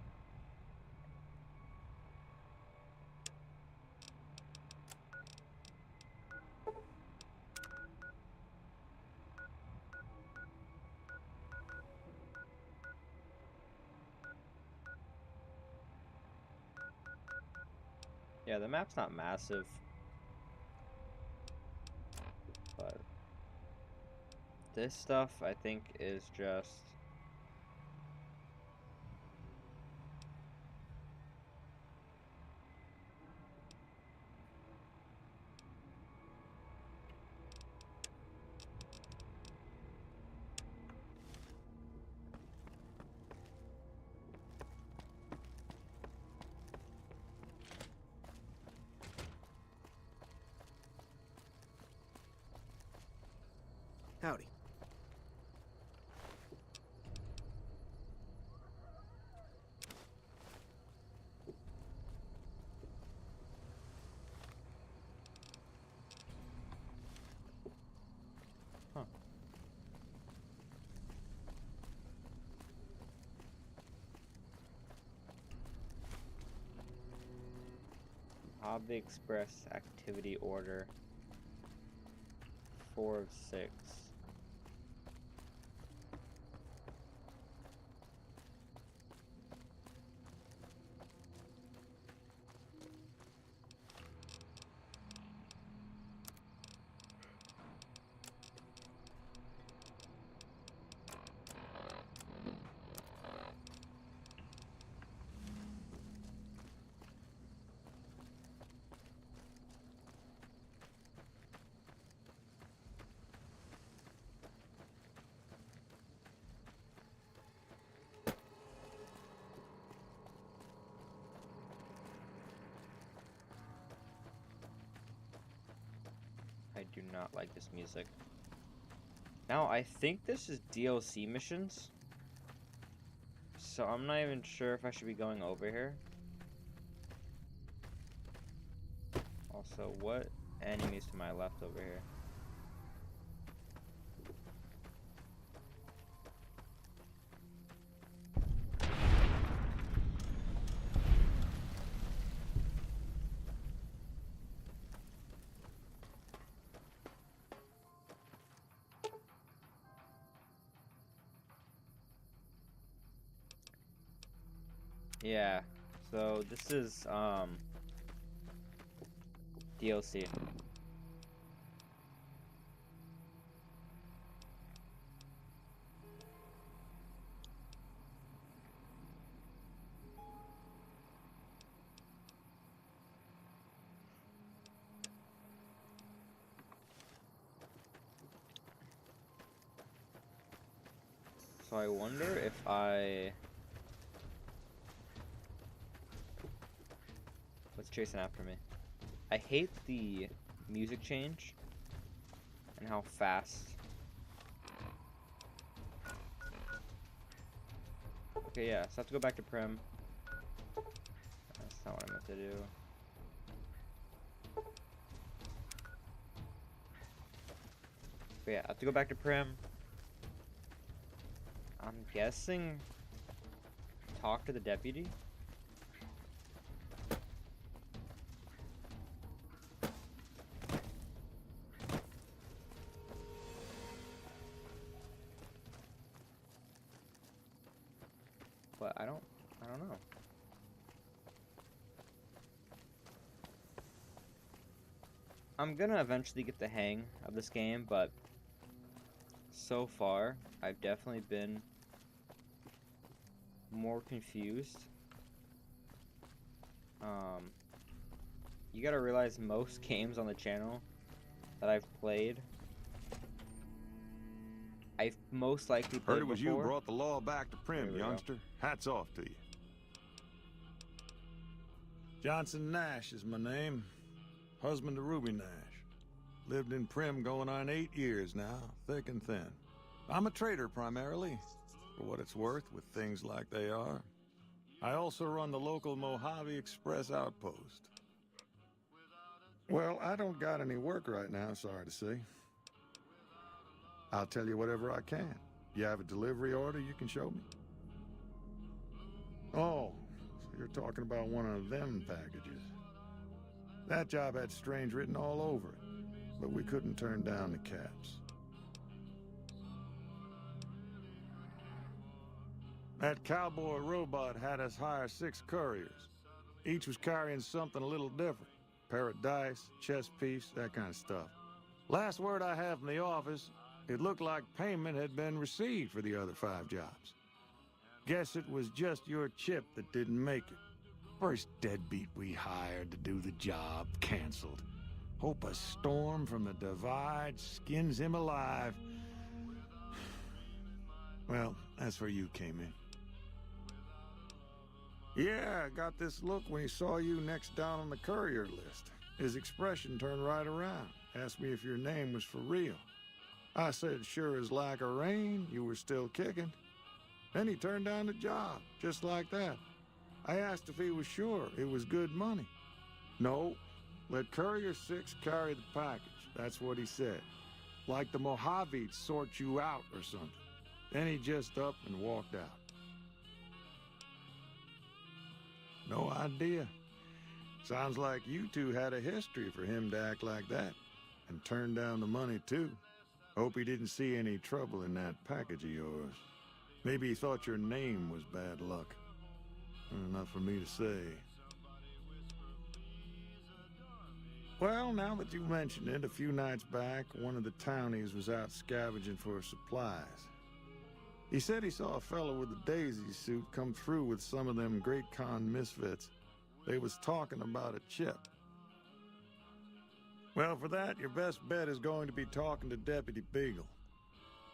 Yeah, the map's not massive, but this stuff I think is just Howdy. Huh. Mojave Express activity order. 4 of 6. I do not like this music. Now, I think this is DLC missions. So I'm not even sure if I should be going over here. Also, what enemies to my left over here? Yeah, so this is DLC. So I wonder if what's chasing after me? I hate the music change and how fast. Okay, yeah, so I have to go back to Prim. That's not what I meant to do. But yeah, I have to go back to Prim. I'm guessing talk to the deputy. But I don't know. I'm gonna eventually get the hang of this game, but so far I've definitely been more confused. You gotta realize most games on the channel that I've played, I've most likely played Heard it was before. you brought the law back to Prim, There we youngster. Hats off to you. Johnson Nash is my name. Husband to Ruby Nash. Lived in Prim going on 8 years now, thick and thin. I'm a trader primarily, for what it's worth with things like they are. I also run the local Mojave Express outpost. Well, I don't got any work right now, sorry to say. I'll tell you whatever I can. You have a delivery order you can show me? Oh, so you're talking about one of them packages. That job had Strange written all over it, but we couldn't turn down the caps. That cowboy robot had us hire 6 couriers. Each was carrying something a little different. Pair of dice, chess piece, that kind of stuff. Last word I have from the office, it looked like payment had been received for the other 5 jobs. Guess it was just your chip that didn't make it. First deadbeat we hired to do the job canceled. Hope a storm from the divide skins him alive. Well, that's where you came in. Yeah, I got this look when he saw you next down on the courier list. His expression turned right around. Asked me if your name was for real. I said, sure as like a rain, you were still kicking. Then he turned down the job, just like that. I asked if he was sure it was good money. No, let Courier 6 carry the package. That's what he said. Like the Mojave'd sort you out or something. Then he just up and walked out. No idea. Sounds like you two had a history for him to act like that. And turn down the money, too. Hope he didn't see any trouble in that package of yours. Maybe he thought your name was bad luck. Not for me to say. Well, now that you mention it, a few nights back, one of the townies was out scavenging for supplies. He said he saw a fellow with a daisy suit come through with some of them Great Khan misfits. They was talking about a chip. Well, for that, your best bet is going to be talking to Deputy Beagle.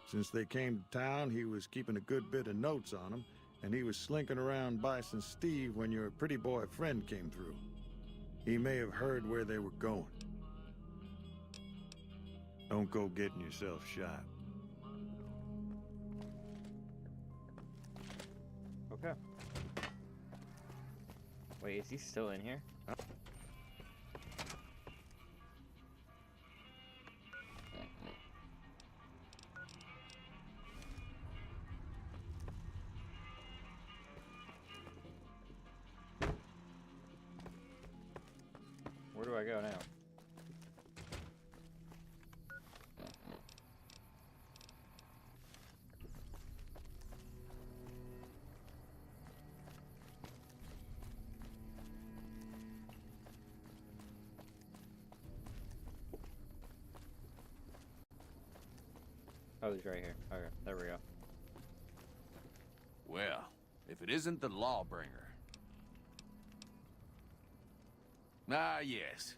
Since they came to town, he was keeping a good bit of notes on them, and he was slinking around Bison Steve when your pretty boy friend came through. He may have heard where they were going. Don't go getting yourself shot. Okay. Wait, is he still in here? Where do I go now? Oh, he's right here. Okay, there we go. Well, if it isn't the Lawbringer. Ah, yes.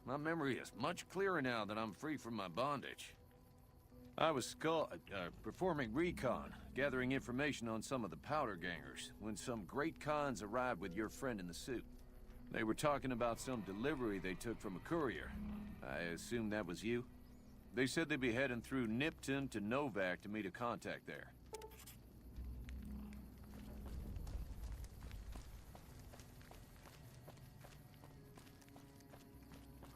My memory is much clearer now that I'm free from my bondage. I was performing recon, gathering information on some of the powder gangers, when some Great Khans arrived with your friend in the suit. They were talking about some delivery they took from a courier. I assume that was you? They said they'd be heading through Nipton to Novak to meet a contact there.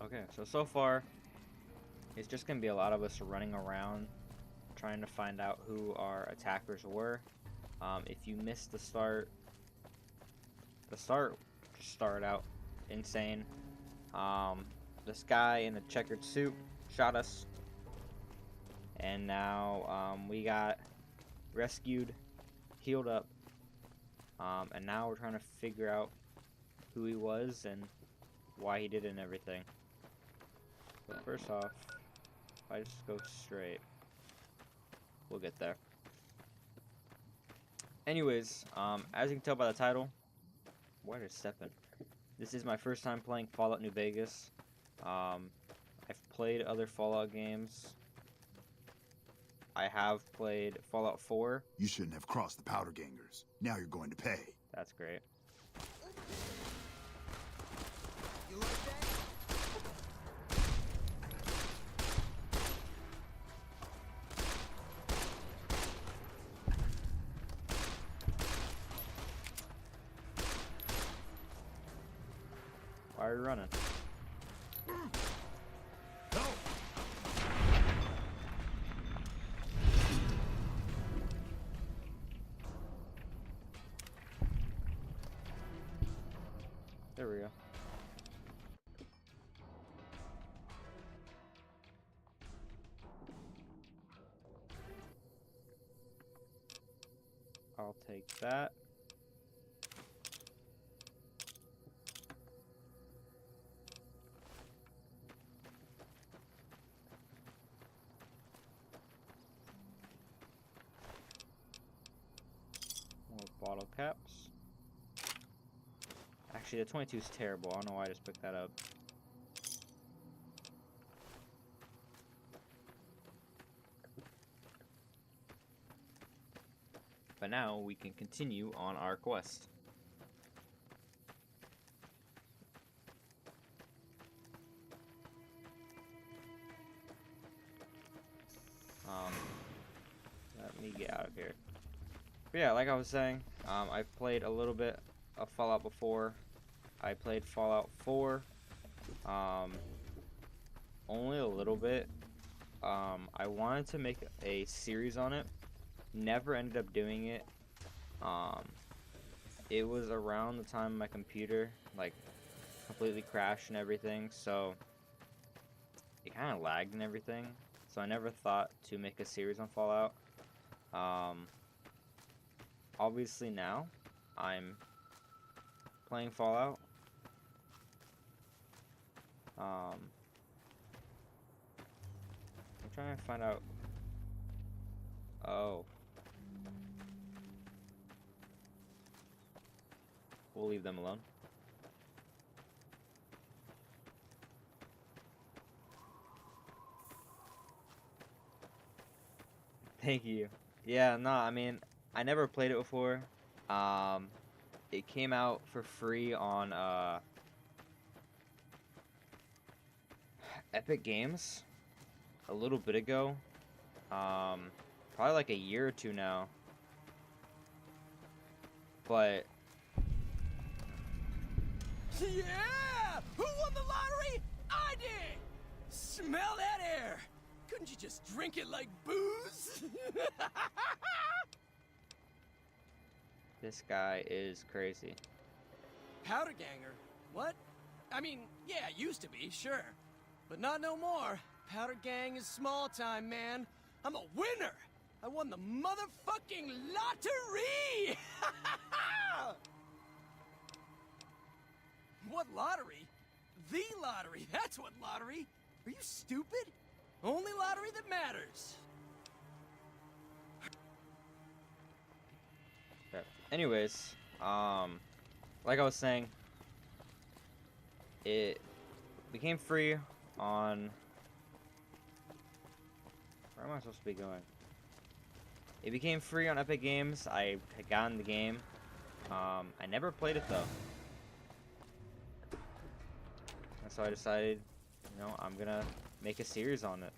Okay, so far, it's just going to be a lot of us running around trying to find out who our attackers were. If you missed the start just started out insane. This guy in the checkered suit shot us, and now we got rescued, healed up, and now we're trying to figure out who he was and why he did it and everything. But first off, if I just go straight, we'll get there. Anyways, as you can tell by the title, where did step in? This is my first time playing Fallout New Vegas. I've played other Fallout games. I have played Fallout 4. You shouldn't have crossed the powder gangers. Now you're going to pay. That's great. You like that? Why are you running? There we go. I'll take that. More bottle caps. Actually, the 22 is terrible. I don't know why I just picked that up. But now we can continue on our quest. Let me get out of here. But yeah, like I was saying, I've played a little bit of Fallout before. I played Fallout 4, only a little bit. I wanted to make a series on it, never ended up doing it. It was around the time my computer, like, completely crashed and everything, so it kind of lagged and everything. So I never thought to make a series on Fallout. Obviously now I'm playing Fallout. I'm trying to find out. Oh. We'll leave them alone. Thank you. Yeah, no, I mean, I never played it before. It came out for free on Epic Games a little bit ago. Probably like a year or two now. But Yeah! Who won the lottery? I did! Smell that air! Couldn't you just drink it like booze? this guy is crazy. Powder ganger? What? I mean, yeah, used to be, sure. But not no more. Powder gang is small time, man. I'm a winner! I won the motherfucking lottery! What lottery? The lottery, that's what lottery! Are you stupid? Only lottery that matters. Okay. Anyways, like I was saying, it became free on... Where am I supposed to be going? It became free on Epic Games. I had gotten the game. I never played it though. And so I decided, you know, I'm gonna make a series on it.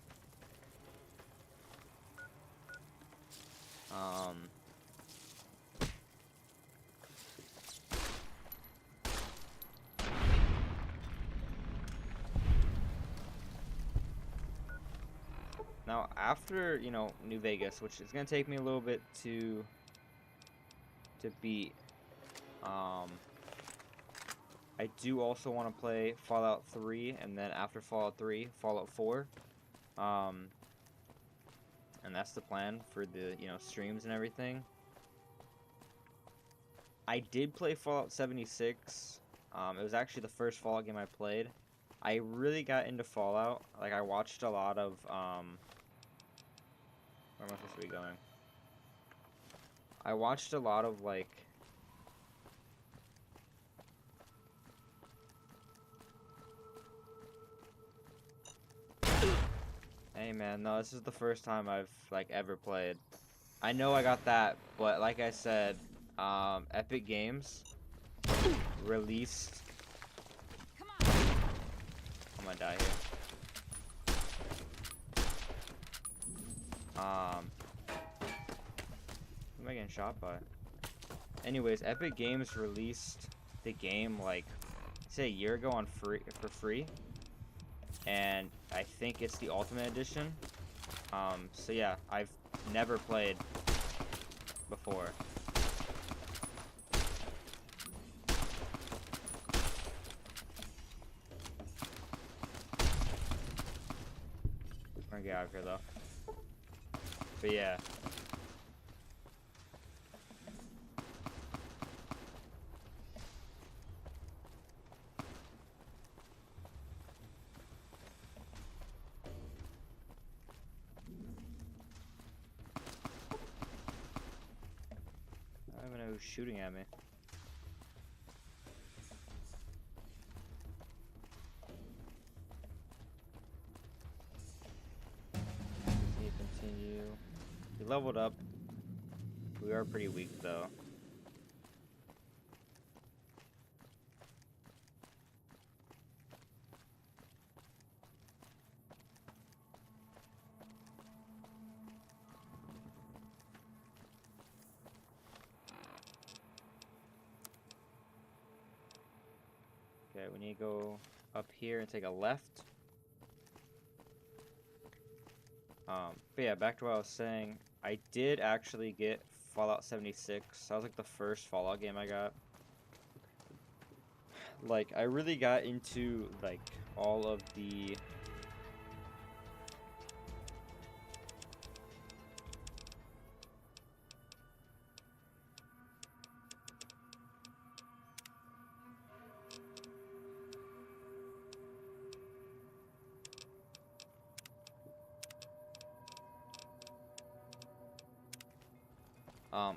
Now, after, you know, New Vegas, which is gonna take me a little bit to beat, I do also want to play Fallout 3, and then after Fallout 3, Fallout 4. And that's the plan for the, you know, streams and everything. I did play Fallout 76. It was actually the first Fallout game I played. I really got into Fallout. Like, I watched a lot of, where am I supposed to be going? I watched a lot of, like, hey man, no, this is the first time I've, like, ever played. I know I got that, but like I said, Epic Games released... I'm gonna die here. Who am I getting shot by? Anyways, Epic Games released the game, like, say a year ago for free. And I think it's the Ultimate Edition. So yeah, I've never played before. I'm gonna get out of here though. But yeah. I don't even know who's shooting at me. Continue. We leveled up. We are pretty weak though. Okay, we need to go up here and take a left. But yeah, back to what I was saying. I did actually get Fallout 76. That was like the first Fallout game I got. like, I really got into, like, all of the...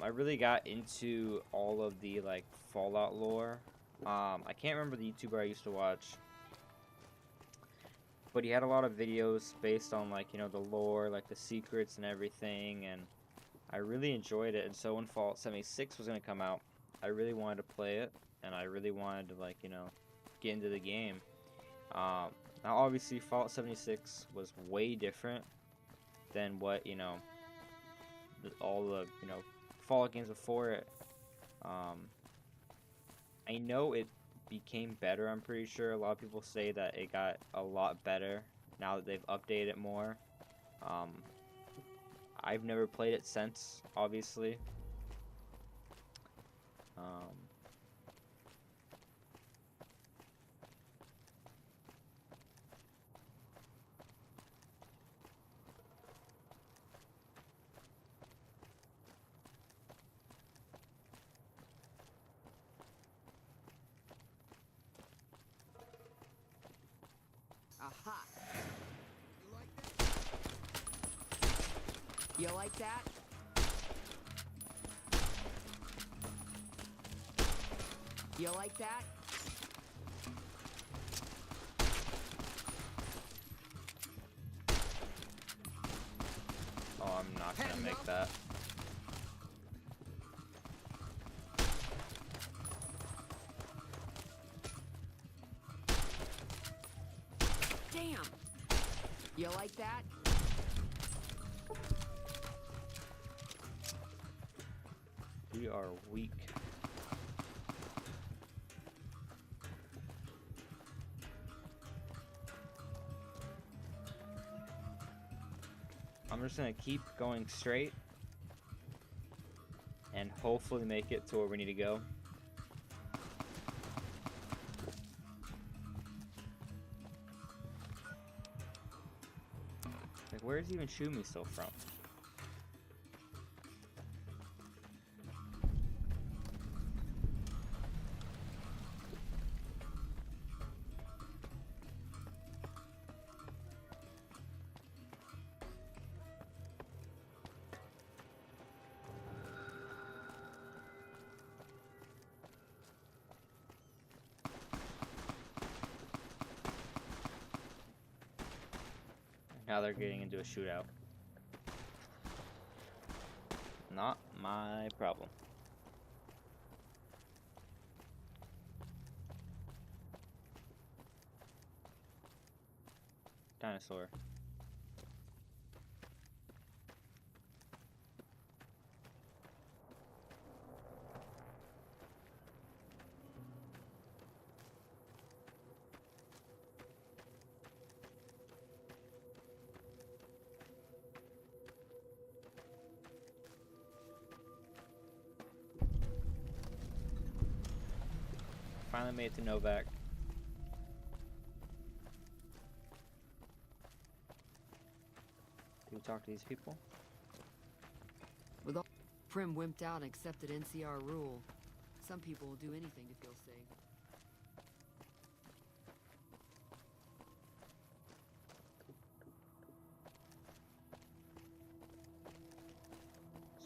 I really got into all of the, like, Fallout lore. I can't remember the YouTuber I used to watch, but he had a lot of videos based on, like, you know, the lore, like, the secrets and everything, and I really enjoyed it. And so when Fallout 76 was going to come out, I really wanted to play it, and I really wanted to, like, you know, get into the game. Now, obviously, Fallout 76 was way different than what, you know, all the, you know, Fallout games before it. I know it became better, I'm pretty sure. A lot of people say that it got a lot better now that they've updated it more. I've never played it since, obviously. Aha! You like that? You like that? Oh, I'm not gonna make that. Damn! You like that? We are weak. I'm just gonna keep going straight and hopefully make it to where we need to go. Like, where is he even shooting me still from? Now they're getting into a shootout. Not my problem. Dinosaur. Finally made it to Novak. Do we talk to these people? With all Prim wimped out and accepted NCR rule, some people will do anything to feel safe.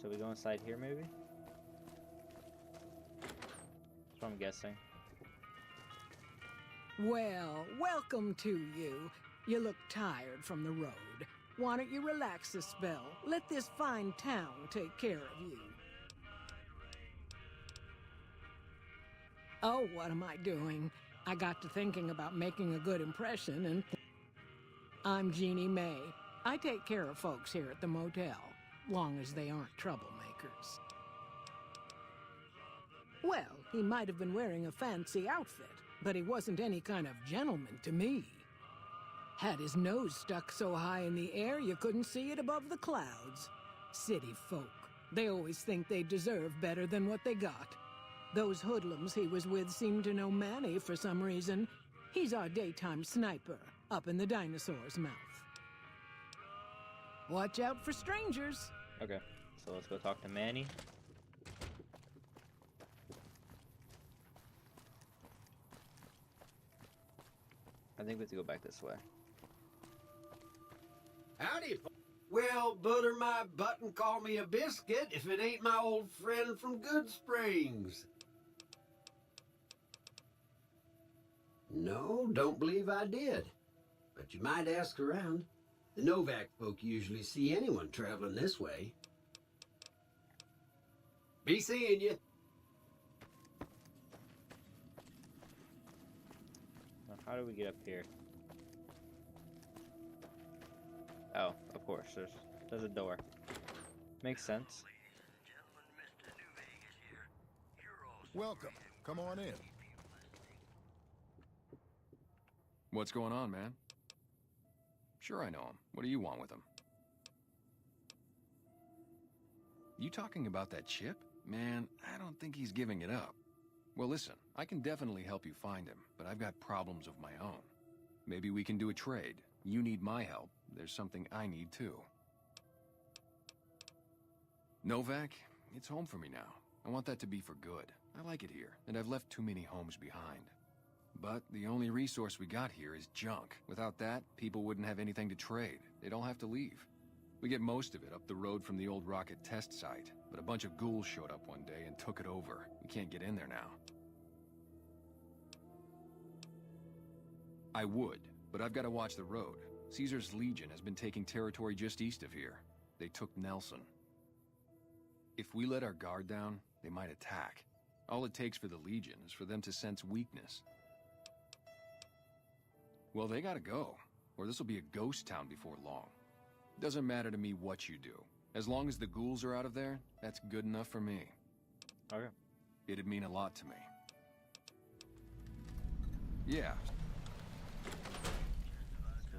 So we go inside here, maybe? That's what I'm guessing. Well, welcome to you. You look tired from the road. Why don't you relax a spell? Let this fine town take care of you. Oh, what am I doing? I got to thinking about making a good impression and... I'm Jeannie May. I take care of folks here at the motel, long as they aren't troublemakers. Well, he might have been wearing a fancy outfit, but he wasn't any kind of gentleman to me. Had his nose stuck so high in the air you couldn't see it above the clouds. City folk. They always think they deserve better than what they got. Those hoodlums he was with seem to know Manny for some reason. He's our daytime sniper, up in the dinosaur's mouth. Watch out for strangers. Okay, so let's go talk to Manny. I think we have to go back this way. Howdy. Well, butter my butt and call me a biscuit if it ain't my old friend from Good Springs. No, don't believe I did. But you might ask around. The Novak folk usually see anyone traveling this way. Be seeing you. Now, how do we get up here? Oh, of course, there's a door. Makes sense. Welcome. Come on in. What's going on, man? Sure I know him. What do you want with him? You talking about that chip? Man, I don't think he's giving it up. Well, listen, I can definitely help you find him, but I've got problems of my own. Maybe we can do a trade. You need my help. There's something I need too. Novak, it's home for me now. I want that to be for good. I like it here, and I've left too many homes behind. But the only resource we got here is junk. Without that, people wouldn't have anything to trade. They'd all have to leave. We get most of it up the road from the old rocket test site, but a bunch of ghouls showed up one day and took it over. We can't get in there now. I would, but I've got to watch the road. Caesar's Legion has been taking territory just east of here. They took Nelson. If we let our guard down, they might attack. All it takes for the Legion is for them to sense weakness. Well, they gotta go, or this will be a ghost town before long. Doesn't matter to me what you do. As long as the ghouls are out of there, that's good enough for me. Okay. It'd mean a lot to me. Yeah.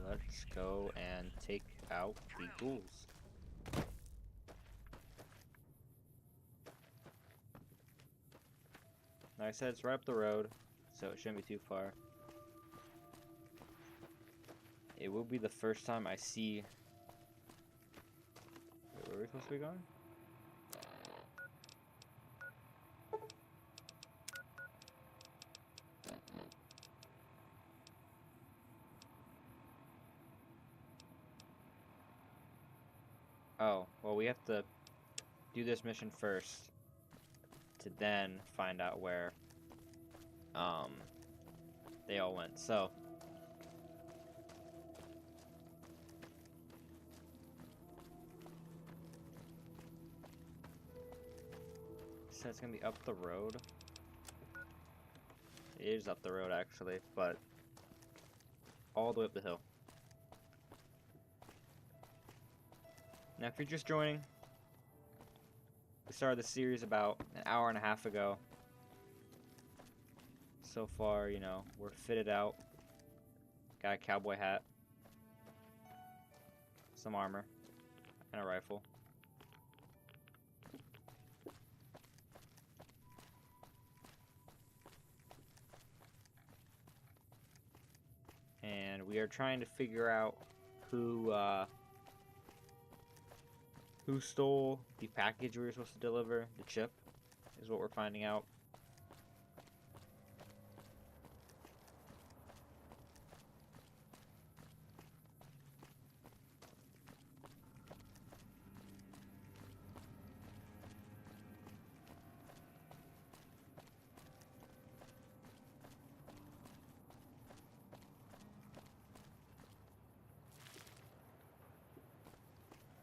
Let's go and take out the ghouls. Like I said, it's right up the road, so it shouldn't be too far. It will be the first time I see... Wait, where are we supposed to be going? Oh, well, we have to do this mission first to then find out where they all went. So it's gonna be up the road. It is up the road actually, but all the way up the hill. Now, if you're just joining, we started the series about an hour and a half ago. So far, you know, we're fitted out. Got a cowboy hat, some armor, and a rifle. And we are trying to figure out who stole the package we were supposed to deliver. The chip is what we're finding out.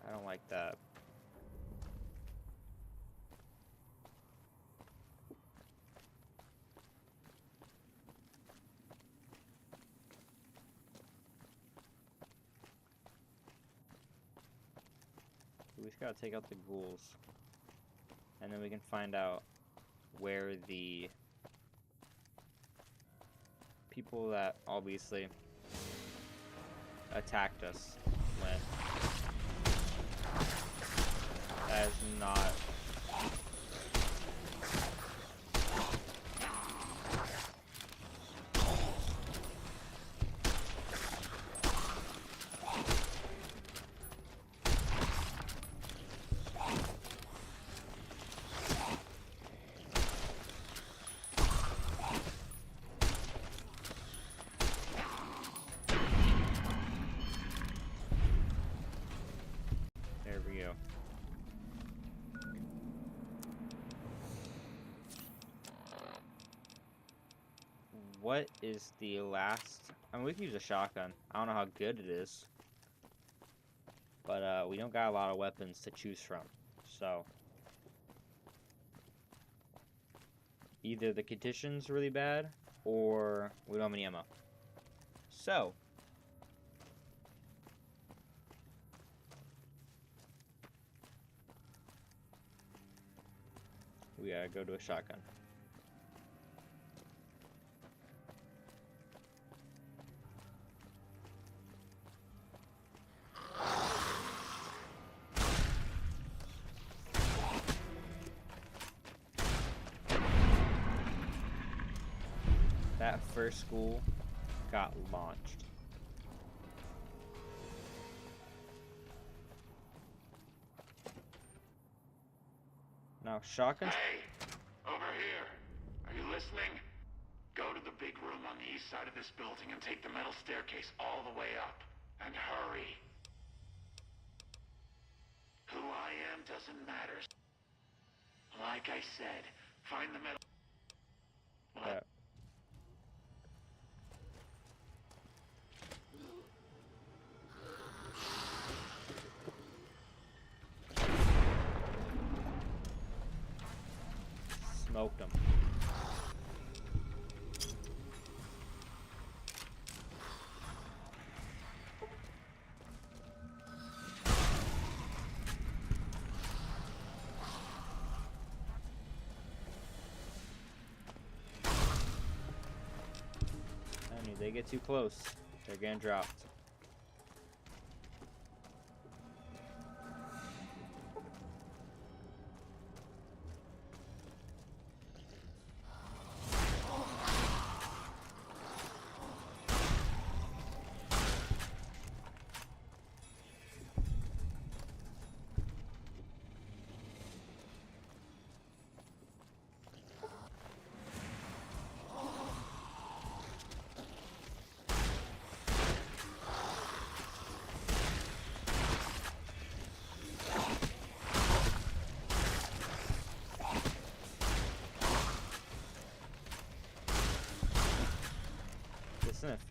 I don't like that. We just gotta take out the ghouls, and then we can find out where the people that obviously attacked us went. That is not what is the last... I mean, we can use a shotgun. I don't know how good it is. But we don't got a lot of weapons to choose from. So... either the condition's really bad, or we don't have any ammo. So... we gotta go to a shotgun. That first school got launched. Now, shotguns... Hey! Over here! Are you listening? Go to the big room on the east side of this building and take the metal staircase all the way up. And hurry. Who I am doesn't matter. Like I said, find the metal... What? Smoked him. I knew they get too close, they're getting dropped.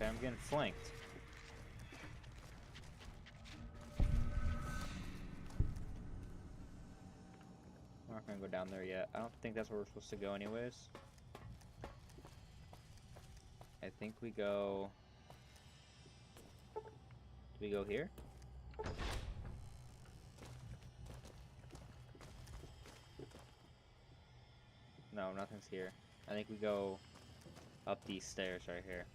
I'm getting flanked. We're not gonna go down there yet. I don't think that's where we're supposed to go anyways. I think we go... do we go here? No, nothing's here. I think we go up these stairs right here.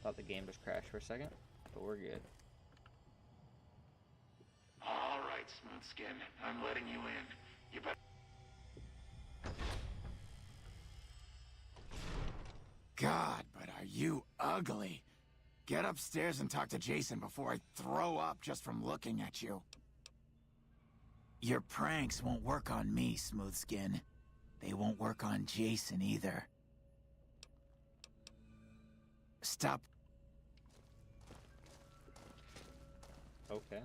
Thought the game just crashed for a second, but we're good. All right, Smoothskin. I'm letting you in. You better... God, but are you ugly. Get upstairs and talk to Jason before I throw up just from looking at you. Your pranks won't work on me, Smoothskin. They won't work on Jason either. Stop. Okay.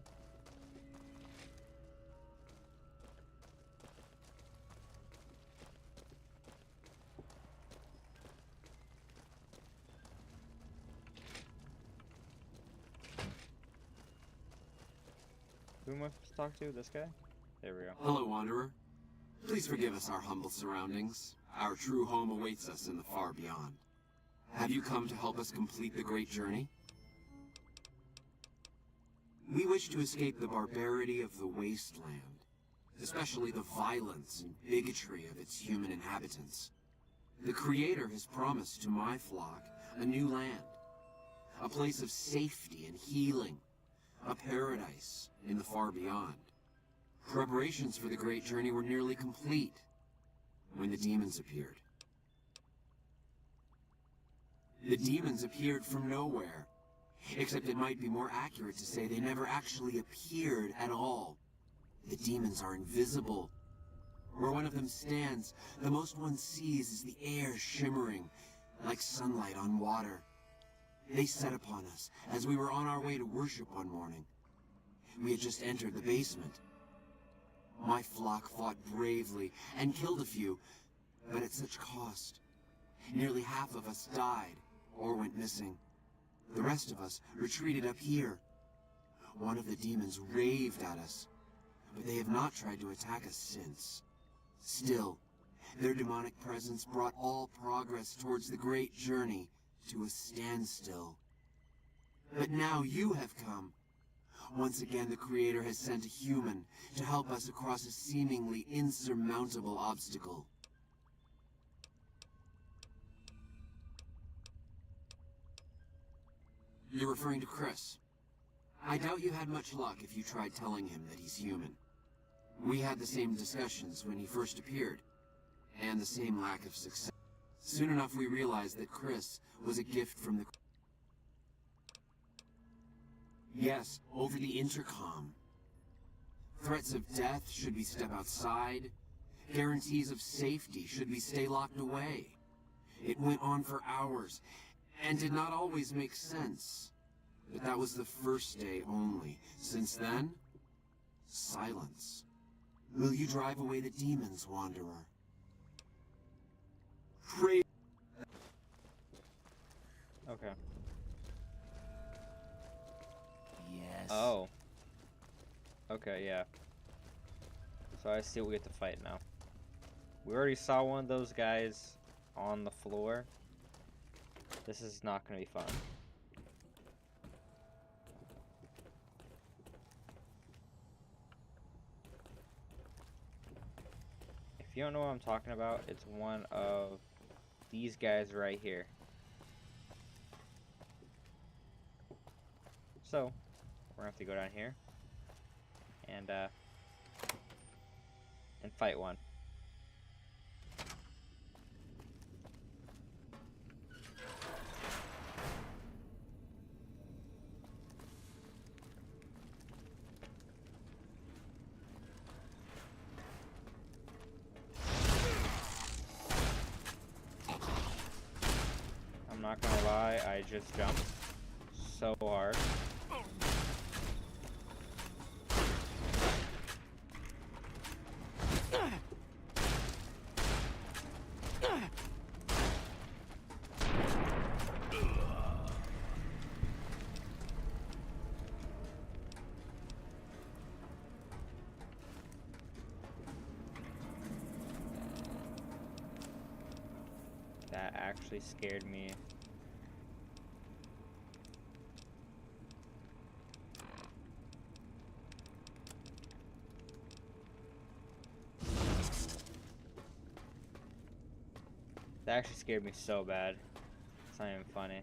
Who am I supposed to talk to? This guy? There we go. Hello, Wanderer. Please forgive us our humble surroundings. Our true home awaits us in the far beyond. Have you come to help us complete the great journey? We wish to escape the barbarity of the wasteland, especially the violence and bigotry of its human inhabitants. The Creator has promised to my flock a new land, a place of safety and healing, a paradise in the far beyond. Preparations for the great journey were nearly complete when the demons appeared. The demons appeared from nowhere, except it might be more accurate to say they never actually appeared at all. The demons are invisible, Where one of them stands, the most one sees is the air shimmering, like sunlight on water. They set upon us as we were on our way to worship one morning. We had just entered the basement. My flock fought bravely and killed a few, but at such cost. Nearly half of us died or went missing. The rest of us retreated up here. One of the demons raved at us, but they have not tried to attack us since. Still, their demonic presence brought all progress towards the great journey to a standstill. But now you have come. Once again, the Creator has sent a human to help us across a seemingly insurmountable obstacle. You're referring to Chris. I doubt you had much luck if you tried telling him that he's human. We had the same discussions when he first appeared, and the same lack of success. Soon enough, we realized that Chris was a gift from the... Yes, over the intercom. Threats of death should we step outside. Guarantees of safety should we stay locked away. It went on for hours, and did not always make sense. But that was the first day only. Since then, silence. Will you drive away the demons, Wanderer? Pray. Okay. Yes. Oh. Okay, yeah. So I see what we have to fight now. We already saw one of those guys on the floor. This is not going to be fun. If you don't know what I'm talking about, it's one of these guys right here. So, we're going to have to go down here and fight one. I'm not gonna lie, I just jumped so hard. That actually scared me. That actually scared me so bad. It's not even funny.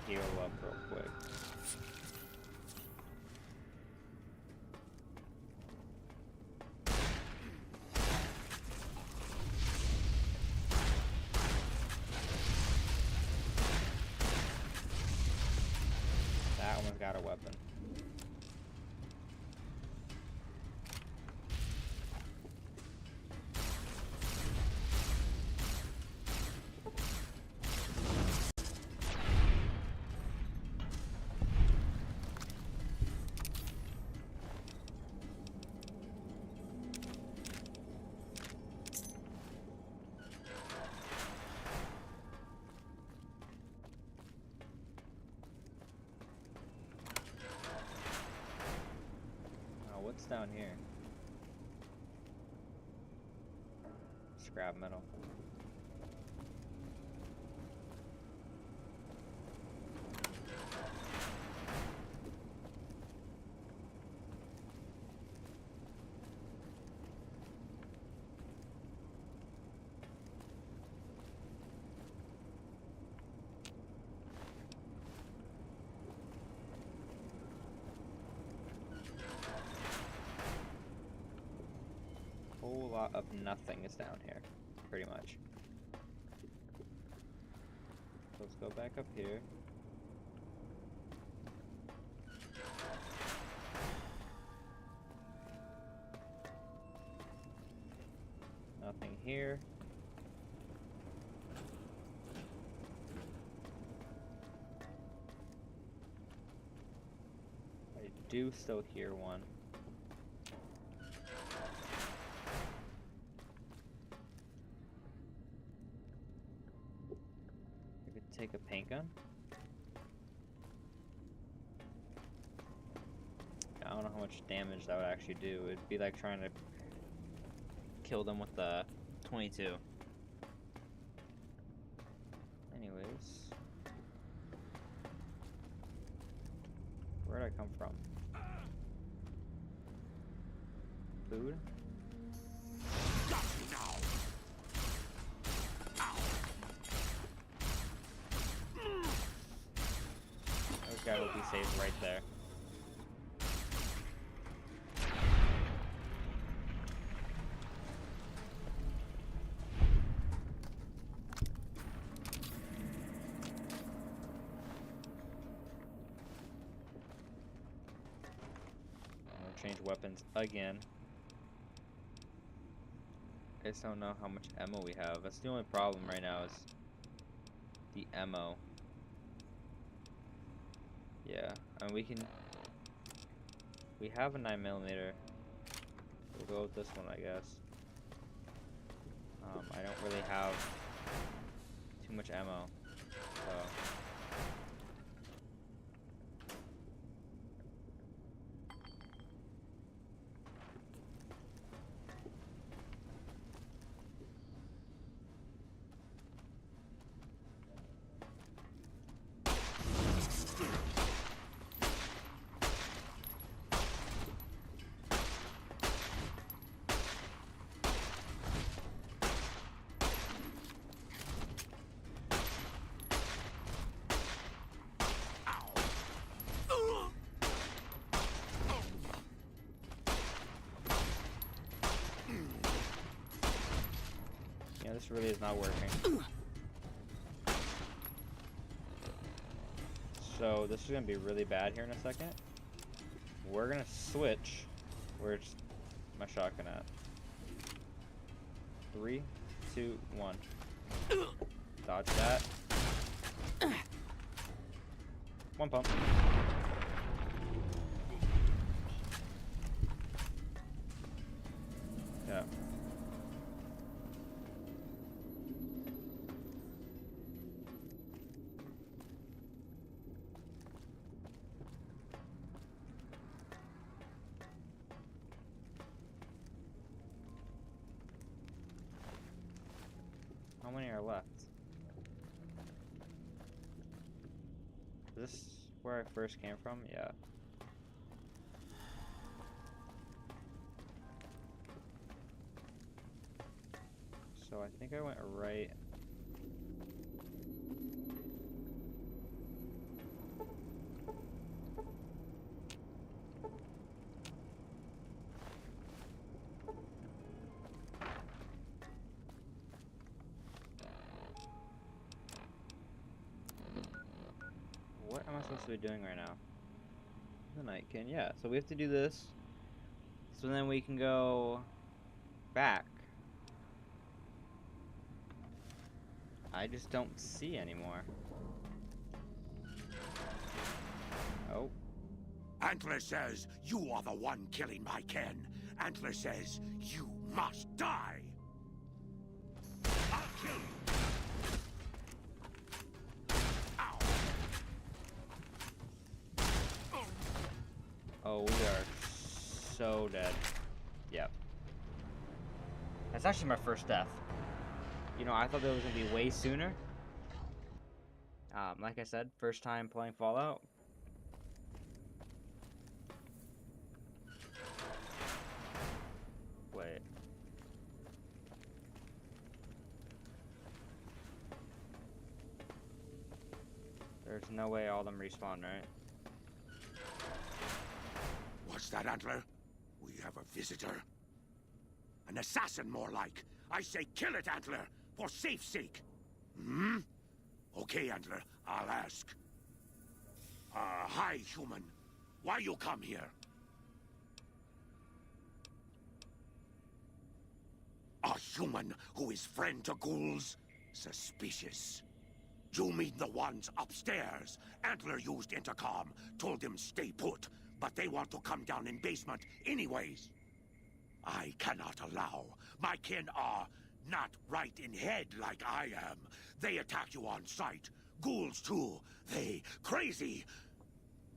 Heal up real quick. That one's got a weapon. What's down here? Scrap metal. lot of nothing is down here, pretty much. So let's go back up here. Nothing here. I do still hear one. I could take a paint gun. I don't know how much damage that would actually do. It'd be like trying to kill them with the 22. Anyways, where'd I come from? Food? This guy will be saved right there. Change weapons again. I just don't know how much ammo we have. That's the only problem right now is the ammo. Yeah, and we have a 9mm. We'll go with this one, I guess. I don't really have too much ammo, so. Yeah, this really is not working. So this is gonna be really bad here in a second. We're gonna switch. Where's my shotgun at? 3, 2, 1. Dodge that. One pump. Yeah. How many are left? Is this where I first came from? Yeah. So I think I went right. What am I supposed to be doing right now? The Nightkin, yeah. So we have to do this. So then we can go back. I just don't see anymore. Oh. Antler says you are the one killing my kin. Antler says you must die. I'll kill you. Ow. Oh, we are so dead. Yep. That's actually my first death. You know, I thought that was gonna be way sooner. Like I said, first time playing Fallout. Wait. There's no way all of them respawn, right? What's that, Antler? We have a visitor. An assassin, more like. I say kill it, Antler, for safe sake. Hmm? Okay, Antler, I'll ask. Hi, human. Why you come here? A human who is friend to ghouls? Suspicious. You mean the ones upstairs? Antler used intercom, told them stay put, but they want to come down in basement anyways. I cannot allow. My kin are not right in head like I am. They attack you on sight. Ghouls too. They crazy.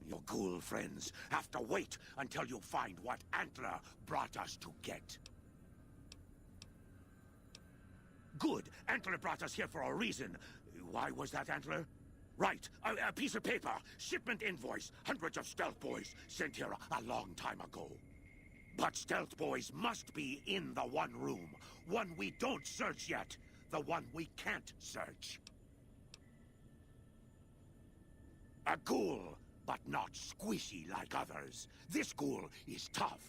Your ghoul friends have to wait until you find what Antler brought us to get. Good. Antler brought us here for a reason. Why was that, Antler? Right. A piece of paper. Shipment invoice. Hundreds of stealth boys sent here a long time ago. But stealth boys must be in the one room. One we don't search yet. The one we can't search. A ghoul, but not squishy like others. This ghoul is tough.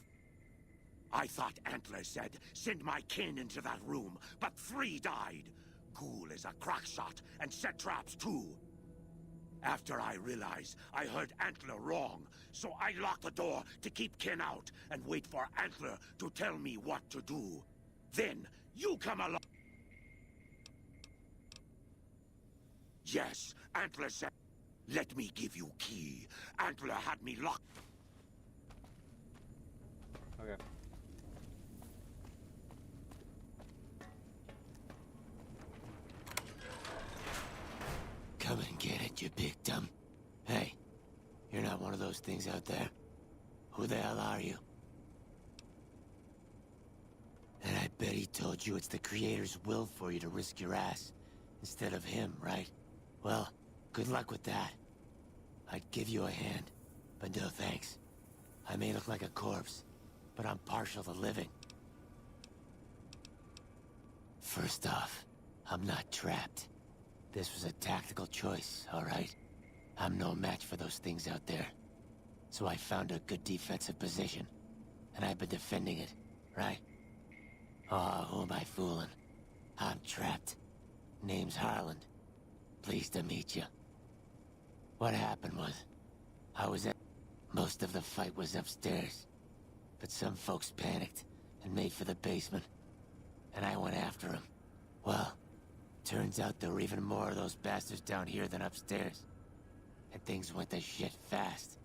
I thought Antler said, send my kin into that room, but 3 died. Ghoul is a crack shot and set traps too. After I realized I heard Antler wrong, so I locked the door to keep kin out and wait for Antler to tell me what to do. Then, you come along. Yes, Antler said, let me give you key. Antler had me locked. Okay. Come and get it, you big dumb. Hey, you're not one of those things out there. Who the hell are you? And I bet he told you it's the Creator's will for you to risk your ass instead of him, right? Well, good luck with that. I'd give you a hand, but no thanks. I may look like a corpse, but I'm partial to living. First off, I'm not trapped. This was a tactical choice, all right? I'm no match for those things out there. So I found a good defensive position, and I've been defending it, right? Oh, who am I fooling? I'm trapped. Name's Harland. Pleased to meet you. What happened was, most of the fight was upstairs, but some folks panicked and made for the basement, and I went after them. Well, turns out there were even more of those bastards down here than upstairs. And things went to shit fast.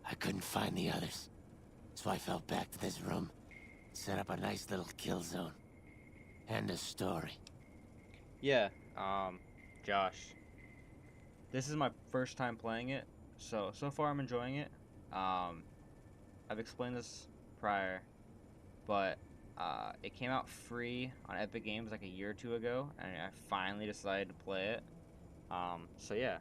I couldn't find the others. So I fell back to this room, set up a nice little kill zone. End of story. Yeah, Josh. This is my first time playing it, so far I'm enjoying it. I've explained this prior, but it came out free on Epic Games like a year or 2 ago, and I finally decided to play it. So yeah.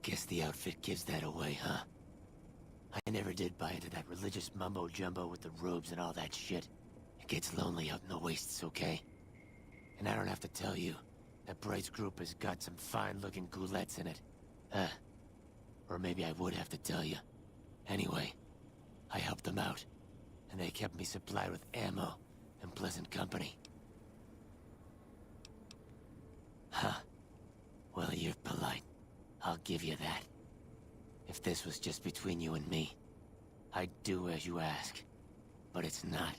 Guess the outfit gives that away, huh? I never did buy into that religious mumbo-jumbo with the robes and all that shit. It gets lonely out in the wastes, okay? And I don't have to tell you, that Bright's group has got some fine-looking ghoulettes in it. Or maybe I would have to tell you. Anyway, I helped them out, and they kept me supplied with ammo and pleasant company. Huh. Well, you're polite. I'll give you that. If this was just between you and me, I'd do as you ask. But it's not.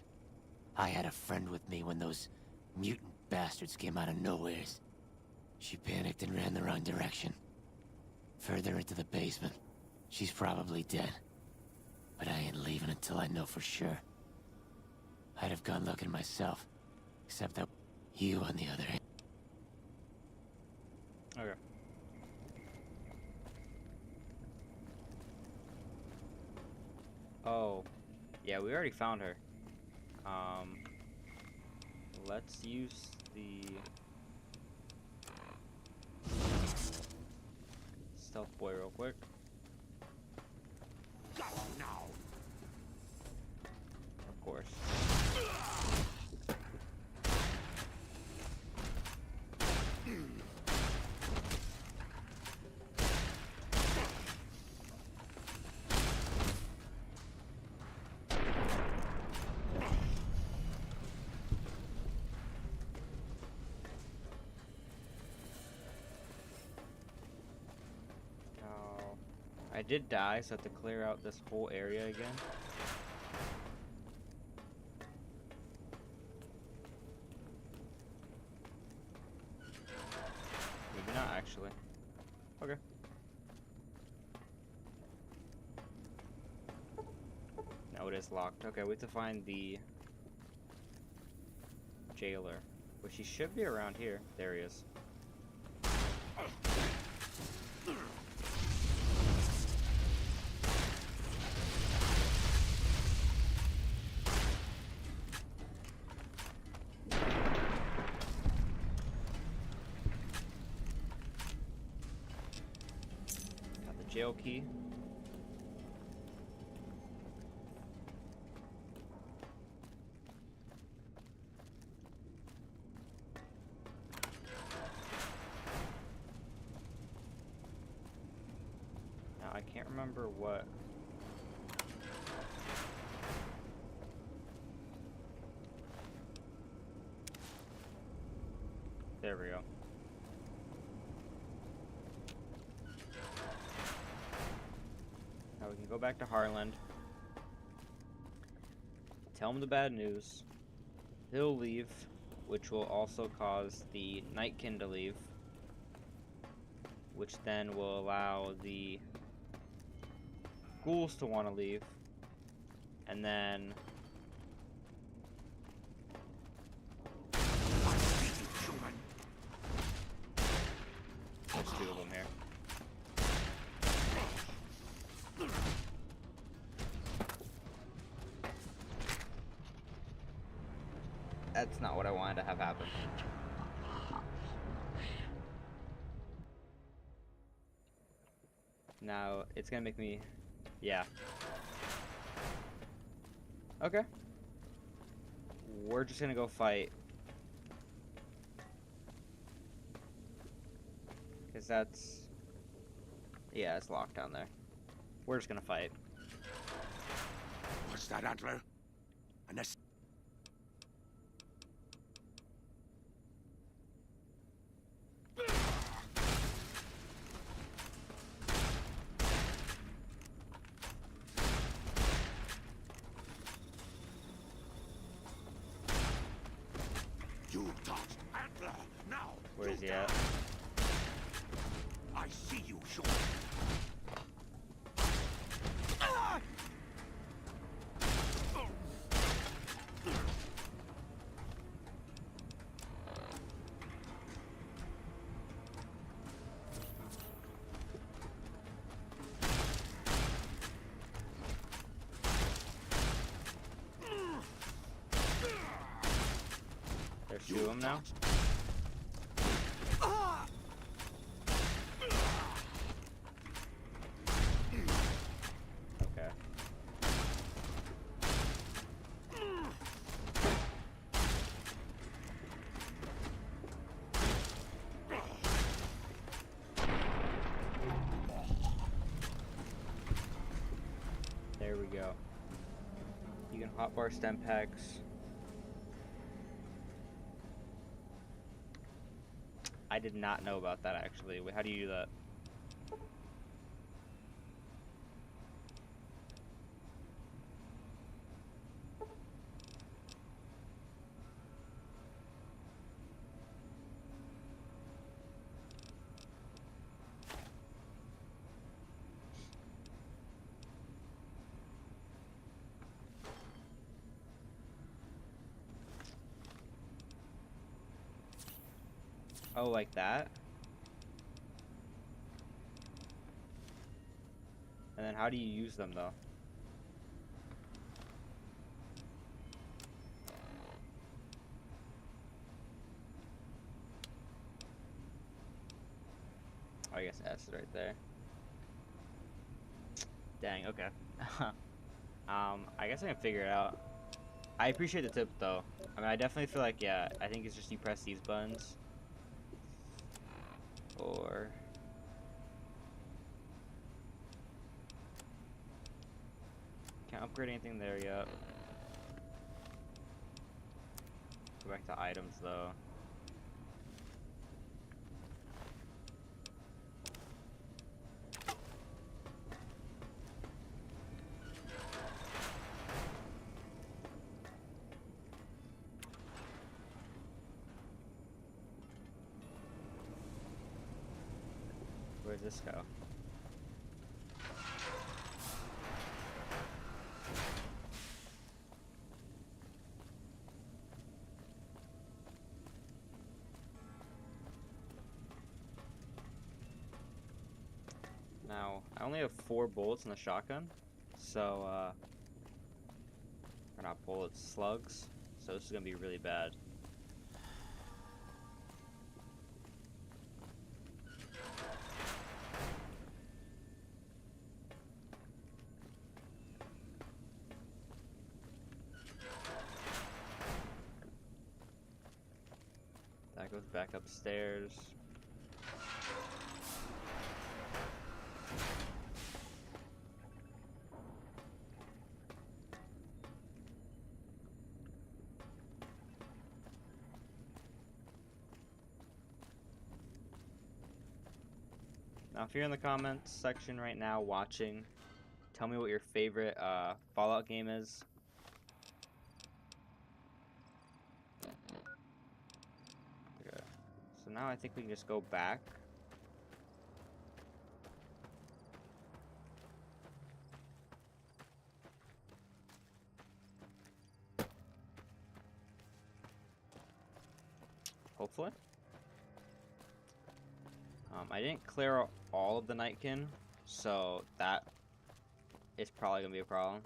I had a friend with me when those mutant bastards came out of nowheres. She panicked and ran the wrong direction. Further into the basement. She's probably dead. But I ain't leaving until I know for sure. I'd have gone looking myself. Except that you, on the other hand. Okay. Oh, yeah, we already found her. Let's use the stealth boy real quick. Go now. Of course. I did die, so I have to clear out this whole area again. Maybe not, actually. Okay. No, it is locked. Okay, we have to find the jailer, which he should be around here. There he is. Got the jail key. I can't remember what. There we go. Now we can go back to Harland. Tell him the bad news. He'll leave, which will also cause the Nightkin to leave, which then will allow the ghouls to want to leave, and then there's two of them here. That's not what I wanted to have happen. Now it's gonna make me. Yeah. Okay. We're just gonna go fight. Because that's... Yeah, it's locked down there. We're just gonna fight. What's that, Antler? Unless... Where is he at? I see you, Sean. There's two of them now. Okay. There we go. You can hotbar stem packs. I did not know about that, actually. Wait, how do you do that? Oh, like that? And then how do you use them, though? Oh, I guess S is right there. Dang, okay. I guess I can figure it out. I appreciate the tip, though. I mean, I definitely feel like, yeah, I think it's just you press these buttons. Or... Can't upgrade anything there yet. Go back to items, though. this go? Now, I only have 4 bullets in the shotgun, so, or not bullets, slugs, so this is gonna be really bad. That goes back upstairs. Now, if you're in the comments section right now watching, tell me what your favorite Fallout game is. Okay. So now I think we can just go back. Hopefully. I didn't clear out all of the Nightkin, so that is probably gonna be a problem.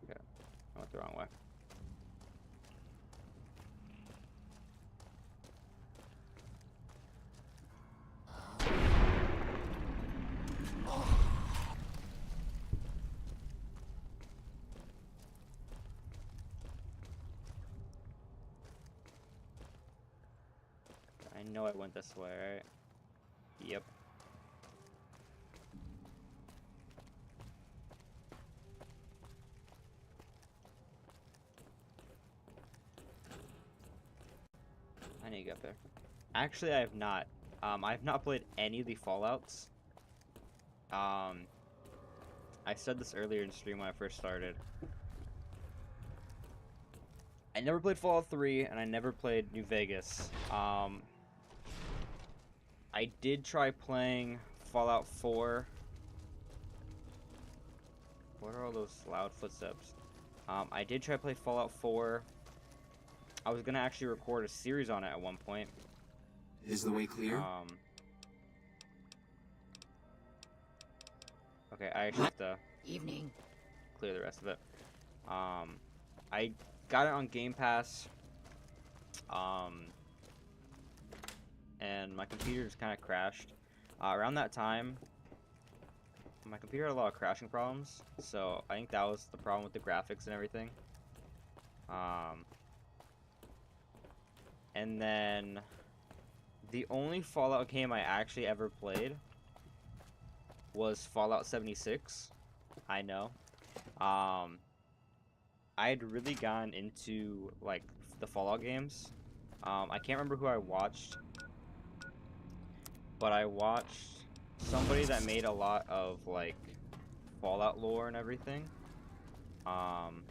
Okay, I went the wrong way. I know I went this way, right? Yep. I need to get there. Actually, I have not. I have not played any of the Fallouts. I said this earlier in stream when I first started. I never played Fallout 3, and I never played New Vegas. I did try playing Fallout 4. What are all those loud footsteps? I did try to play Fallout 4. I was gonna actually record a series on it at one point. Is the way clear? Okay, I actually have to Evening. clear the rest of it. I got it on Game Pass. And my computer just kind of crashed. Around that time, my computer had a lot of crashing problems, so I think that was the problem with the graphics and everything. And then the only Fallout game I actually ever played was Fallout 76. I know. I had really gotten into like the Fallout games. I can't remember who I watched, but I watched somebody that made a lot of like Fallout lore and everything. And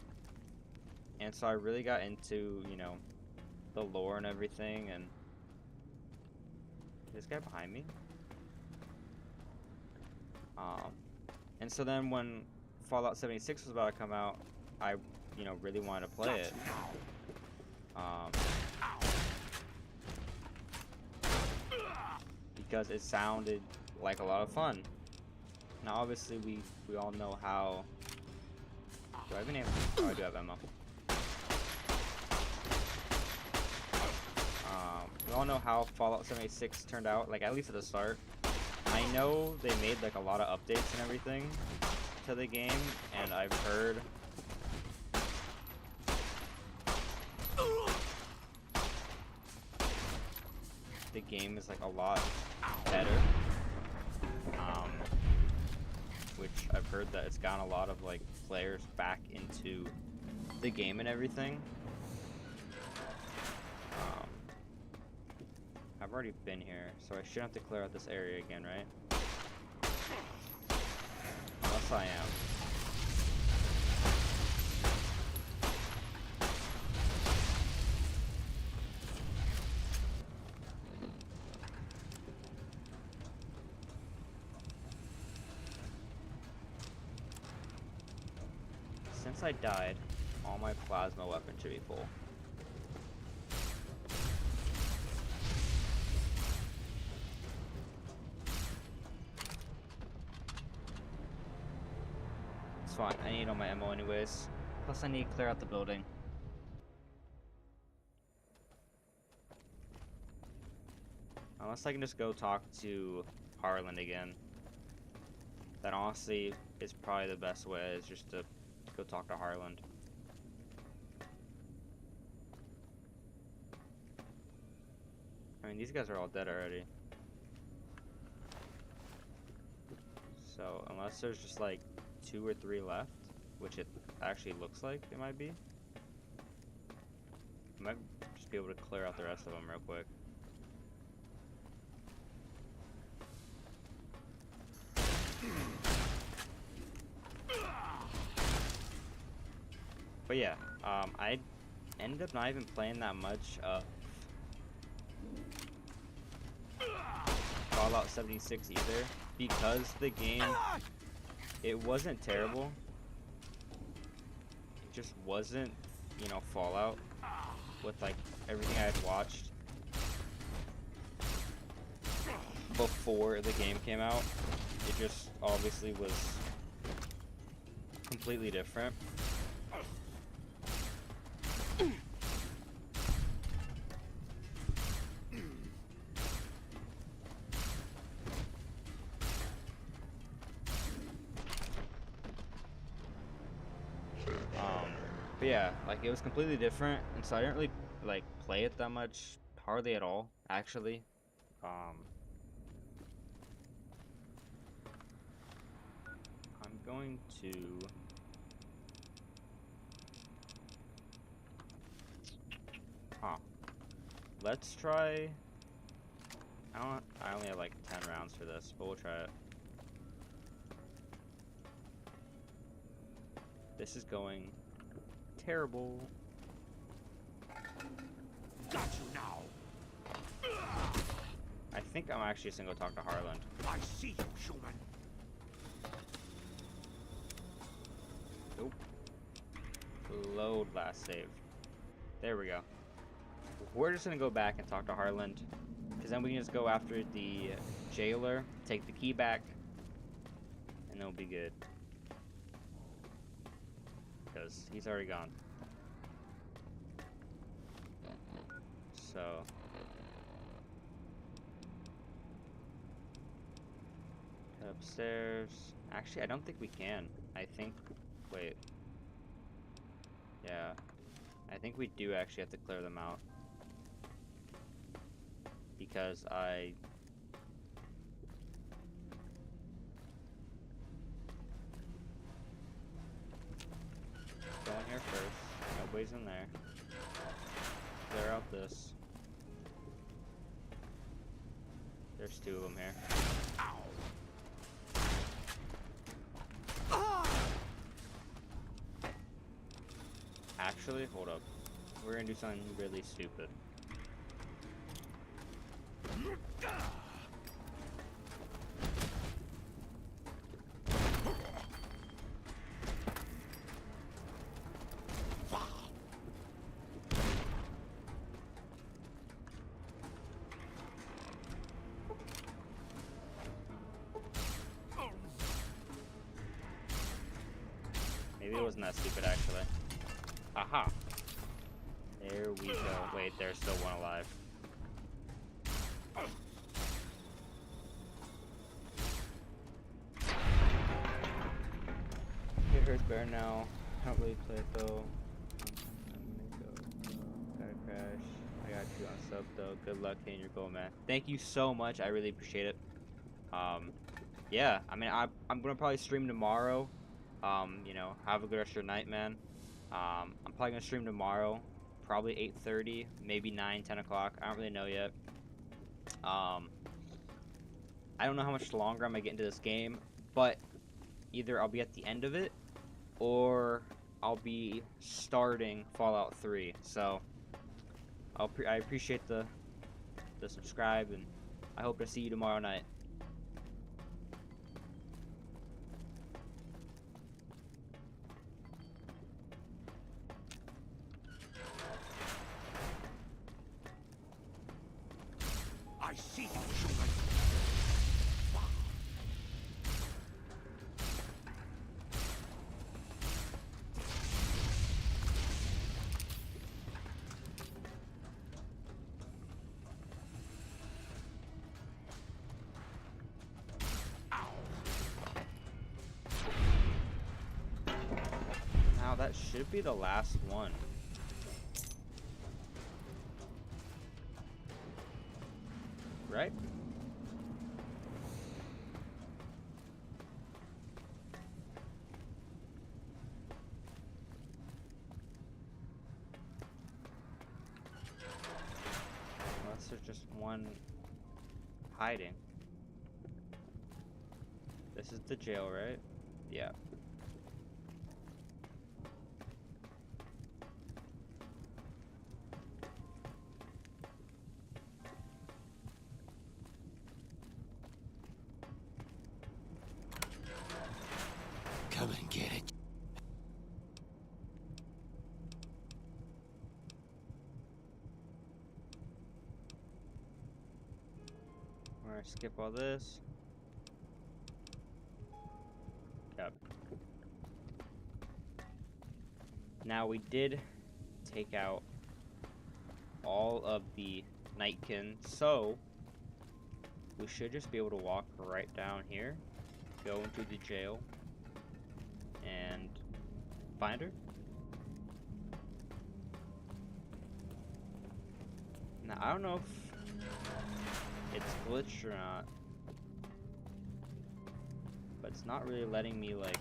so I really got into, you know, the lore and everything. And this guy behind me. And so then when Fallout 76 was about to come out, I, you know, really wanted to play it. Because it sounded like a lot of fun. Now obviously we all know how... Do I have an ammo? Oh, I do have ammo. We all know how Fallout 76 turned out, like at least at the start. I know they made like a lot of updates and everything to the game, and I've heard the game is like a lot better. Which I've heard that it's gotten a lot of like players back into the game and everything. I've already been here, so I shouldn't have to clear out this area again, right? Unless I am. Since I died, all my plasma weapons should be full. It's fine, I need all my ammo anyways. Plus I need to clear out the building. Unless I can just go talk to Harlan again. That honestly is probably the best way, is just to go talk to Harlan. I mean, these guys are all dead already. So, unless there's just like 2 or 3 left, which it actually looks like it might be, I might just be able to clear out the rest of them real quick. But yeah, I ended up not even playing that much of Fallout 76 either, because the game, it wasn't terrible. It just wasn't, you know, Fallout with like everything I had watched before the game came out. It just obviously was completely different. But yeah, like it was completely different, and so I didn't really like play it that much, hardly at all, actually. I'm going to let's try. I only have like 10 rounds for this, but we'll try it. This is going terrible. Got you now. I think I'm actually just gonna go talk to Harlan. I see you, human. Nope. Load last save. There we go. We're just gonna go back and talk to Harlan, because then we can just go after the jailer, take the key back, and then we'll be good. Because he's already gone. So head upstairs. Actually, I don't think we can. I think, wait. Yeah, I think we do actually have to clear them out, because I go in here first. Nobody's in there. Clear out this. There's 2 of them here. Actually, hold up. We're gonna do something really stupid. Maybe it wasn't that stupid, actually. Aha! There we go. Wait, there's still one alive. It hurts better now. Can't really play it though. Gotta crash. I got you on sub though. Good luck hitting your goal, man. Thank you so much. I really appreciate it. Yeah. I mean, I'm gonna probably stream tomorrow. You know, have a good rest of your night, man. I'm probably gonna stream tomorrow, probably 8:30, maybe 9, 10 o'clock. I don't really know yet. I don't know how much longer I'm gonna get into this game, but either I'll be at the end of it or I'll be starting Fallout 3. So I appreciate the subscribe, and I hope to see you tomorrow night. I see you, Now that should be the last one. Right? Unless there's just one hiding. This is the jail, right? Yeah. Come and get it. We're gonna skip all this. Yep. Now we did take out all of the Nightkin, so we should just be able to walk right down here, go into the jail, and find her. Now I don't know if it's glitched or not, but it's not really letting me like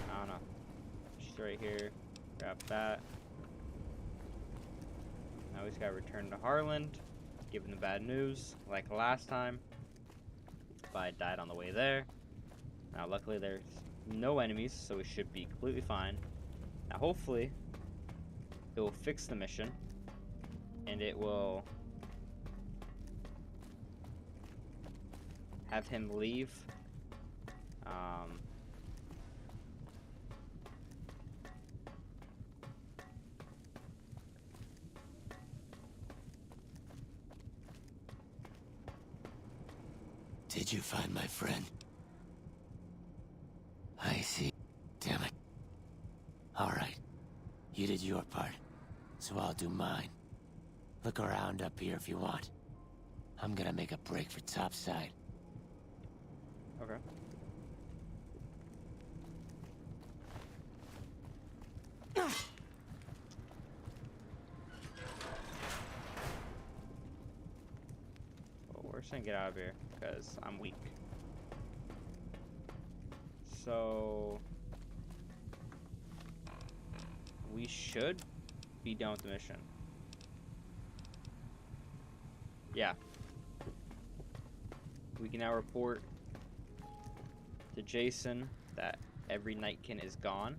I don't know. She's right here. Grab that. Now we just gotta return to Harlan, give him the bad news like last time. But I died on the way there. Now luckily there's no enemies, so we should be completely fine. Now hopefully it will fix the mission and it will have him leave. Did you find my friend? I see. Damn it. Alright. You did your part, so I'll do mine. Look around up here if you want. I'm gonna make a break for topside. Okay. Well, we're just gonna get out of here because I'm weak. So we should be done with the mission. Yeah. We can now report to Jason that every Nightkin is gone.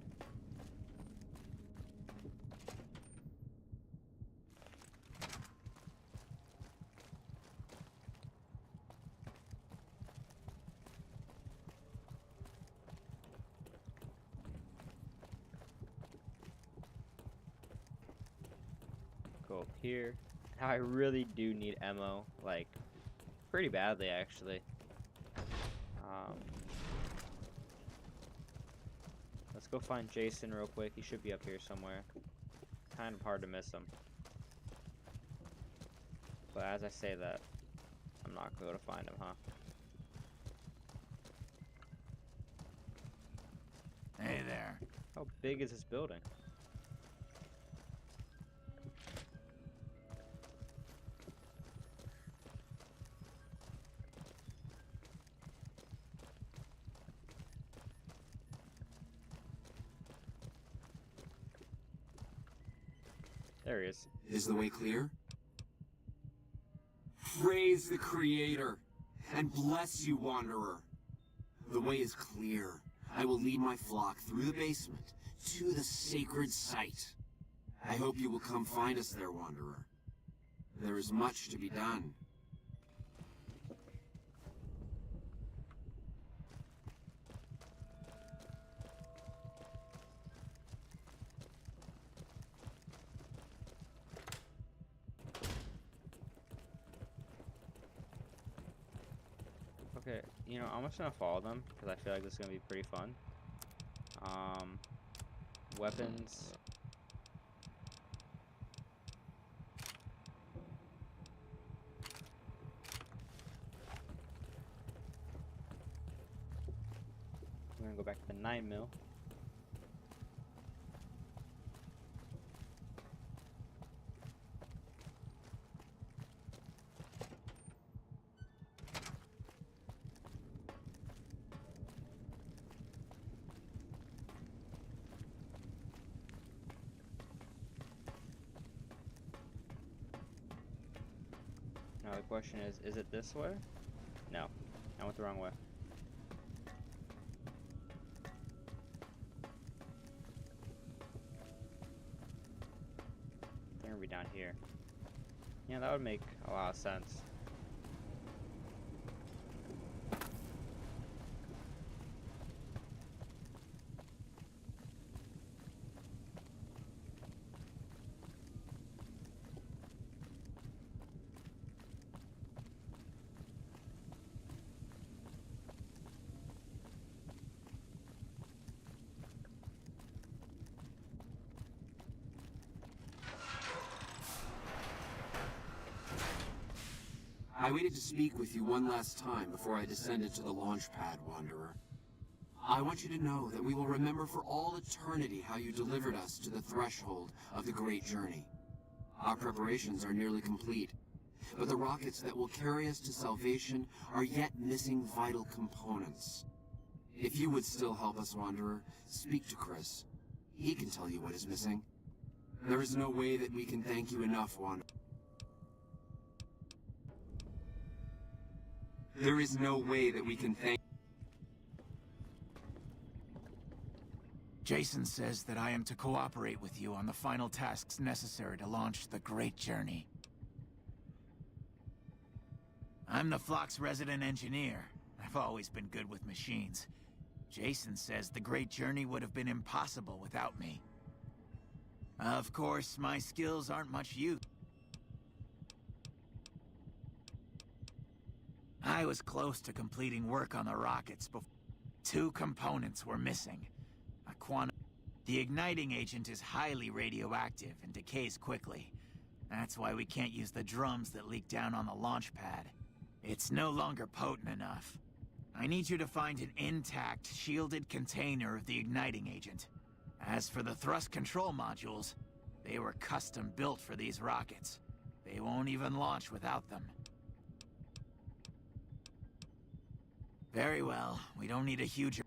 Go up here. Now I really do need ammo, like, pretty badly actually. Let's go find Jason real quick. He should be up here somewhere. Kind of hard to miss him. But as I say that, I'm not going to find him, huh? Hey there. How big is this building? There he is. Is the way clear? Praise the Creator, and bless you, Wanderer. The way is clear. I will lead my flock through the basement to the sacred site. I hope you will come find us there, Wanderer. There is much to be done. Okay, you know, I'm just gonna follow them because I feel like this is gonna be pretty fun. Weapons. We're gonna go back to the 9mm. Now the question is it this way? No, I went the wrong way. They're gonna be down here. Yeah, that would make a lot of sense. I waited to speak with you one last time before I descended to the launch pad, Wanderer. I want you to know that we will remember for all eternity how you delivered us to the threshold of the Great Journey. Our preparations are nearly complete, but the rockets that will carry us to salvation are yet missing vital components. If you would still help us, Wanderer, speak to Chris. He can tell you what is missing. There is no way that we can thank you enough, Wanderer. There is no way that we can thank... Jason says that I am to cooperate with you on the final tasks necessary to launch the Great Journey. I'm the flock's resident engineer. I've always been good with machines. Jason says the Great Journey would have been impossible without me. Of course, my skills aren't much use. I was close to completing work on the rockets before 2 components were missing. The igniting agent is highly radioactive and decays quickly. That's why we can't use the drums that leak down on the launch pad. It's no longer potent enough. I need you to find an intact, shielded container of the igniting agent. As for the thrust control modules, they were custom built for these rockets. They won't even launch without them. Very well, we don't need a huge...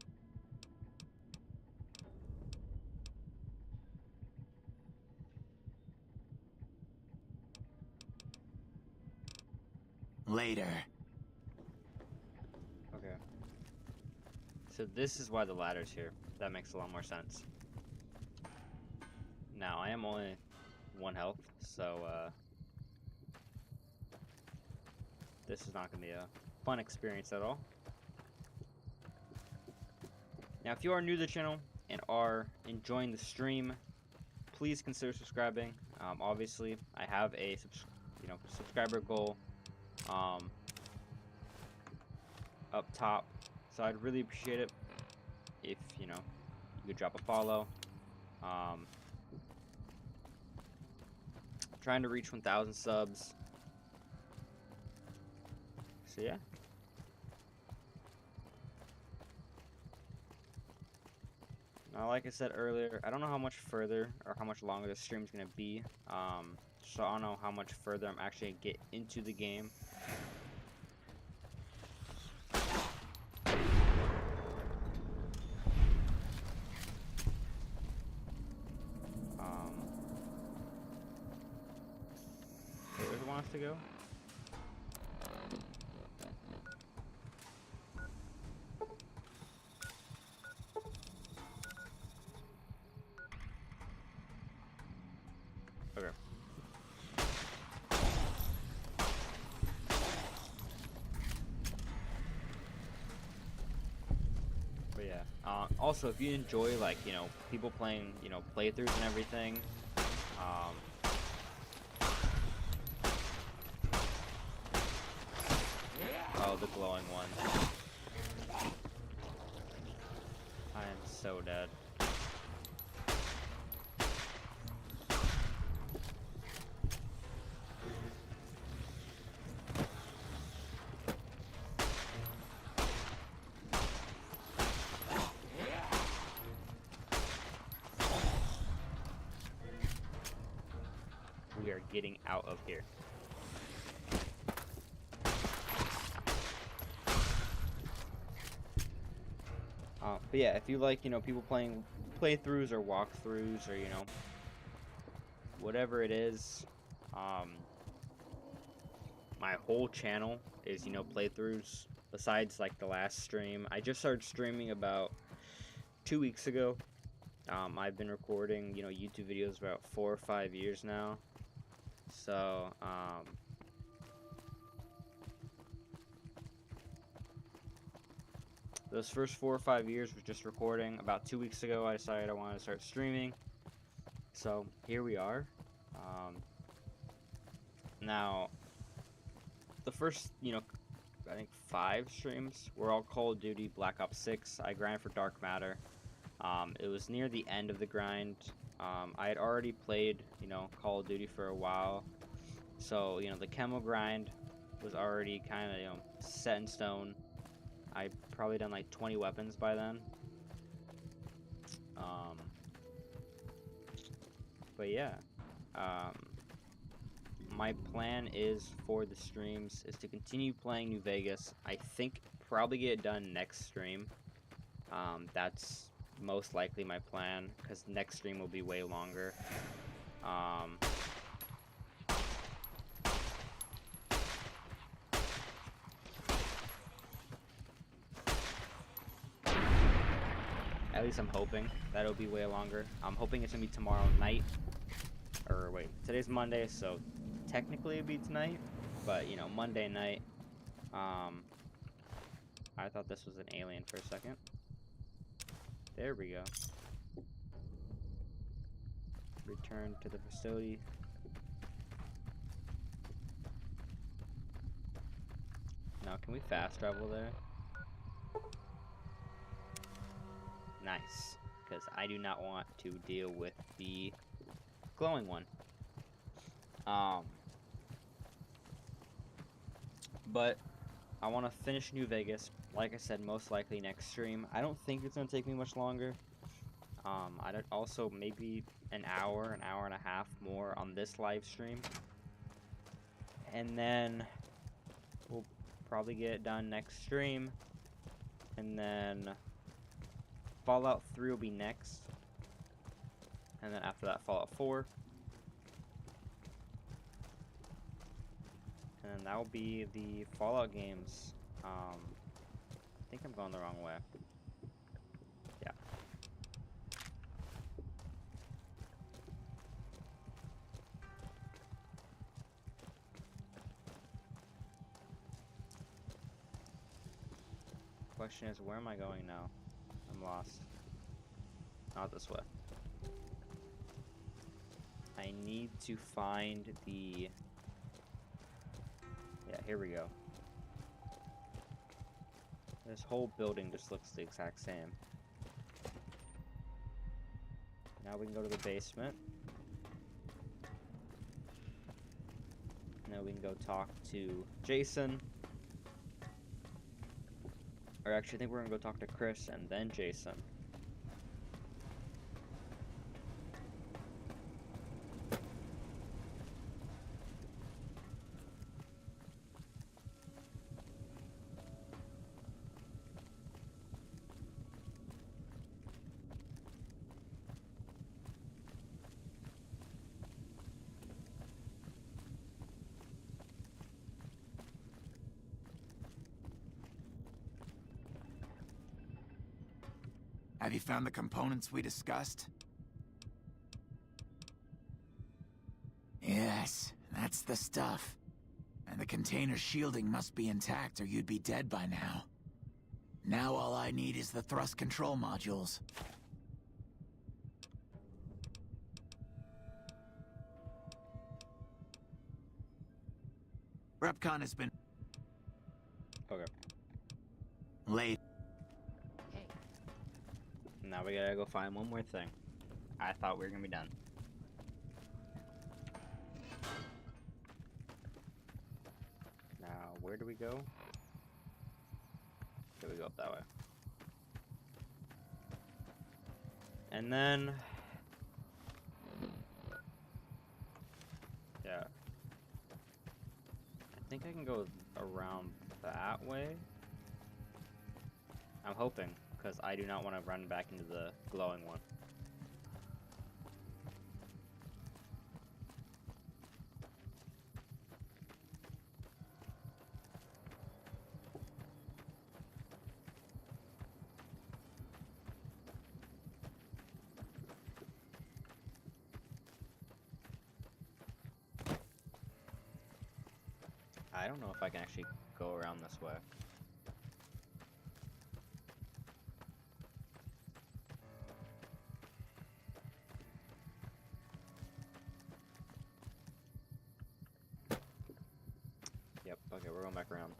Later. Okay. So this is why the ladder's here. That makes a lot more sense. Now, I am only 1 health, so, this is not going to be a fun experience at all. Now, if you are new to the channel and are enjoying the stream, please consider subscribing. Obviously, I have a subscriber goal up top, so I'd really appreciate it if you could drop a follow. Trying to reach 1,000 subs. So yeah. Now, like I said earlier, I don't know how much further or how much longer this stream is going to be. So I don't know how much further I'm actually going to get into the game. have to go? Okay. But yeah. Also, if you enjoy, like, you know, people playing, you know, playthroughs and everything, oh, the glowing one. I am so dead. We are getting out of here. But yeah, if you like, you know, people playing playthroughs or walkthroughs or, you know, whatever it is, my whole channel is, you know, playthroughs. Besides, like, the last stream, I just started streaming about 2 weeks ago. I've been recording, you know, YouTube videos about 4 or 5 years now. So, those first 4 or 5 years was just recording. About 2 weeks ago, I decided I wanted to start streaming. So, here we are. Now, the first, you know, I think 5 streams were all Call of Duty Black Ops 6. I grinded for Dark Matter. It was near the end of the grind. I had already played, you know, Call of Duty for a while. So, you know, the Chemo grind was already kind of, you know, set in stone. I probably done like 20 weapons by then. But yeah, my plan is for the streams is to continue playing New Vegas. I think probably get it done next stream. That's most likely my plan, because next stream will be way longer. At least I'm hoping that it'll be way longer. I'm hoping it's gonna be tomorrow night. Or wait, today's Monday, so technically it'd be tonight. But, you know, Monday night. I thought this was an alien for a second. There we go. Return to the facility. Now, can we fast travel there? Nice, because I do not want to deal with the glowing one. But I want to finish New Vegas. Like I said, most likely next stream. I don't think it's going to take me much longer. I'd also maybe an hour and a half more on this live stream. And then we'll probably get it done next stream. And then Fallout 3 will be next. And then after that, Fallout 4. And then that will be the Fallout games. I think I'm going the wrong way. Yeah. Question is, where am I going now? I'm lost. Not this way. I need to find the... Yeah, here we go. This whole building just looks the exact same. Now we can go to the basement. Now we can go talk to Jason. Or actually, I think we're gonna go talk to Chris and then Jason. Have you found the components we discussed? Yes, that's the stuff. And the container's shielding must be intact or you'd be dead by now. Now all I need is the thrust control modules. Repcon has been... Okay. late. Now we gotta go find one more thing. I thought we were gonna be done. Now, where do we go? Okay, we go up that way. And then... yeah. I think I can go around that way. I'm hoping, because I do not want to run back into the glowing one. I don't know if I can actually go around this way. Yep, okay, we're going back around.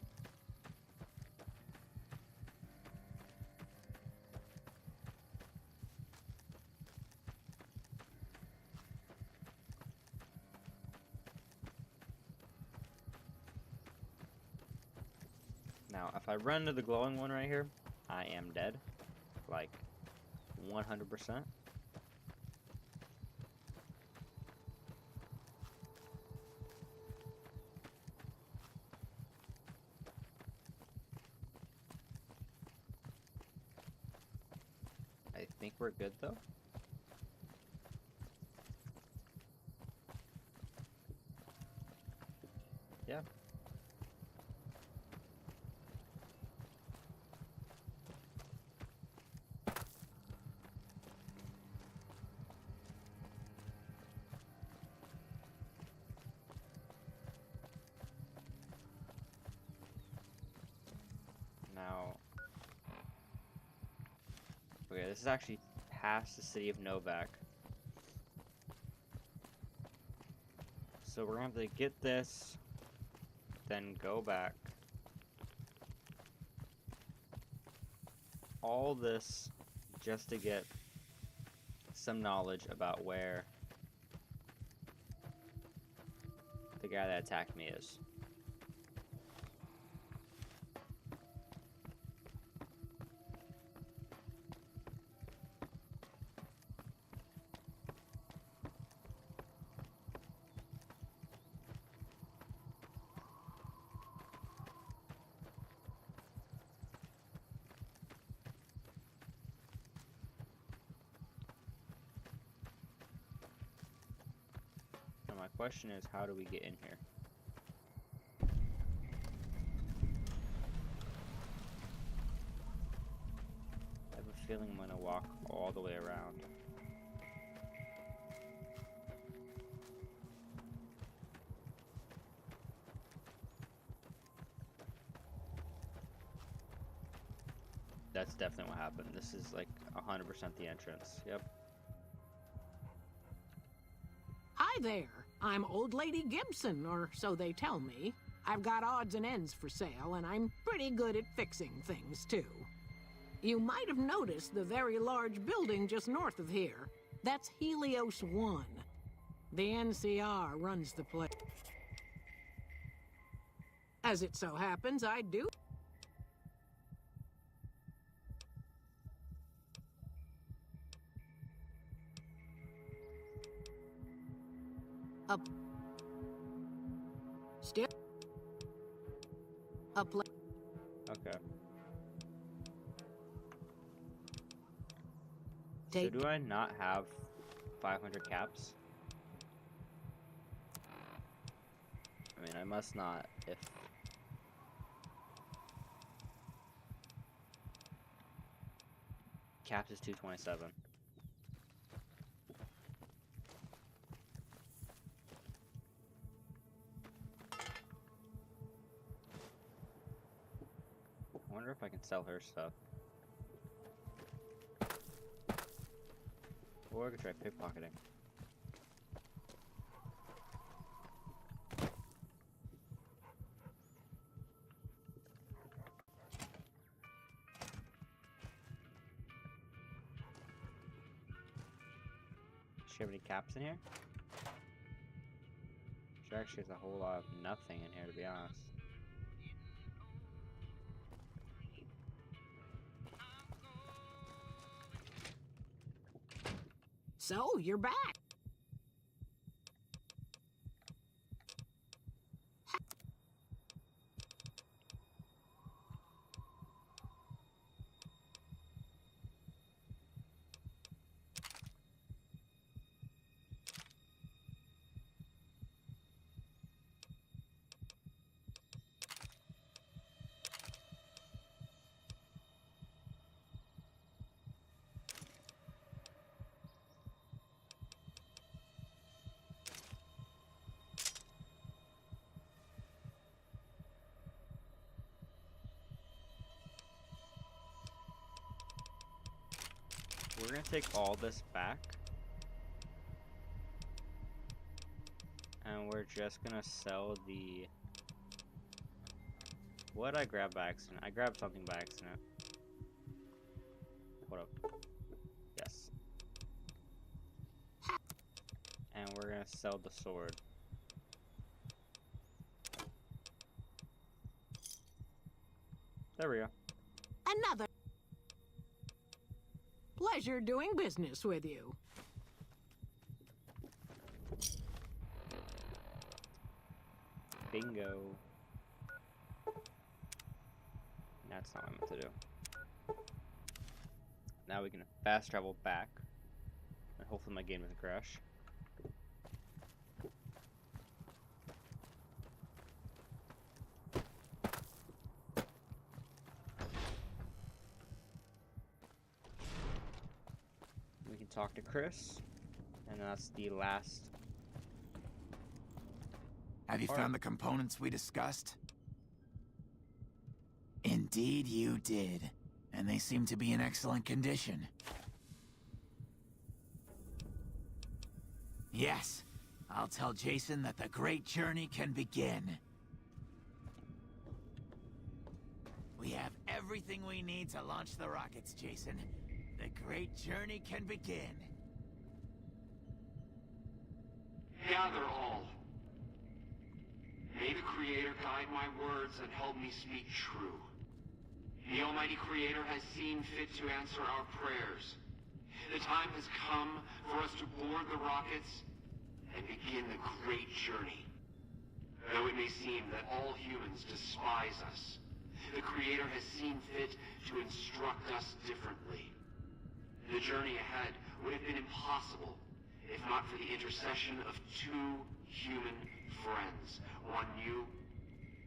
Now, if I run to the glowing one right here, I am dead. Like, 100%. I think we're good, though. Yeah. Now, okay, this is actually past the city of Novak. So we're gonna have to get this, then go back. All this just to get some knowledge about where the guy that attacked me is. My question is, how do we get in here? I have a feeling I'm gonna walk all the way around. That's definitely what happened. This is like 100% the entrance. Yep. Hi there. I'm Old Lady Gibson, or so they tell me. I've got odds and ends for sale, and I'm pretty good at fixing things, too. You might have noticed the very large building just north of here. That's Helios 1. The NCR runs the place. As it so happens, I do. Okay. Take. So do I not have 500 caps? I mean, I must not if... caps is 227. I wonder if I can sell her stuff. Or I could try pickpocketing. Does she have any caps in here? She actually has a whole lot of nothing in here, to be honest. So, you're back. We're gonna take all this back. And we're just gonna sell the... What did I grab by accident? I grabbed something by accident. What up? Yes. And we're gonna sell the sword. There we go. Another. Pleasure doing business with you. Bingo. That's not what I meant to do. Now we can fast travel back. And hopefully my game doesn't crash. We can talk to Chris. And that's the last. Have you found the components we discussed? Indeed you did. And they seem to be in excellent condition. Yes, I'll tell Jason that the great journey can begin. We have everything we need to launch the rockets, Jason. The great journey can begin. Gather all. May the Creator guide my words and help me speak true. The Almighty Creator has seen fit to answer our prayers. The time has come for us to board the rockets and begin the great journey. Though it may seem that all humans despise us, the Creator has seen fit to instruct us differently. The journey ahead would have been impossible if not for the intercession of two human friends, one new,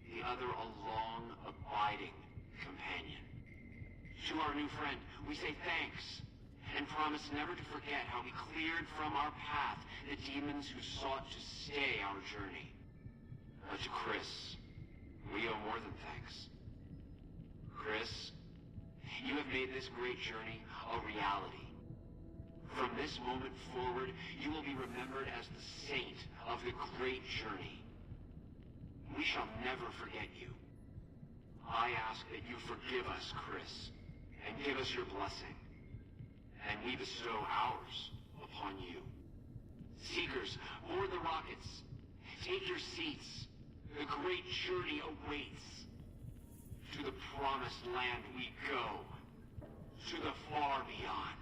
the other a long, abiding companion. To our new friend, we say thanks, and promise never to forget how we cleared from our path the demons who sought to stay our journey. But to Chris, we owe more than thanks. Chris, you have made this great journey a reality. From this moment forward, you will be remembered as the saint of the great journey. We shall never forget you. I ask that you forgive us, Chris, and give us your blessing. And we bestow ours upon you. Seekers, board the rockets. Take your seats. The great journey awaits. To the promised land we go. To the far beyond.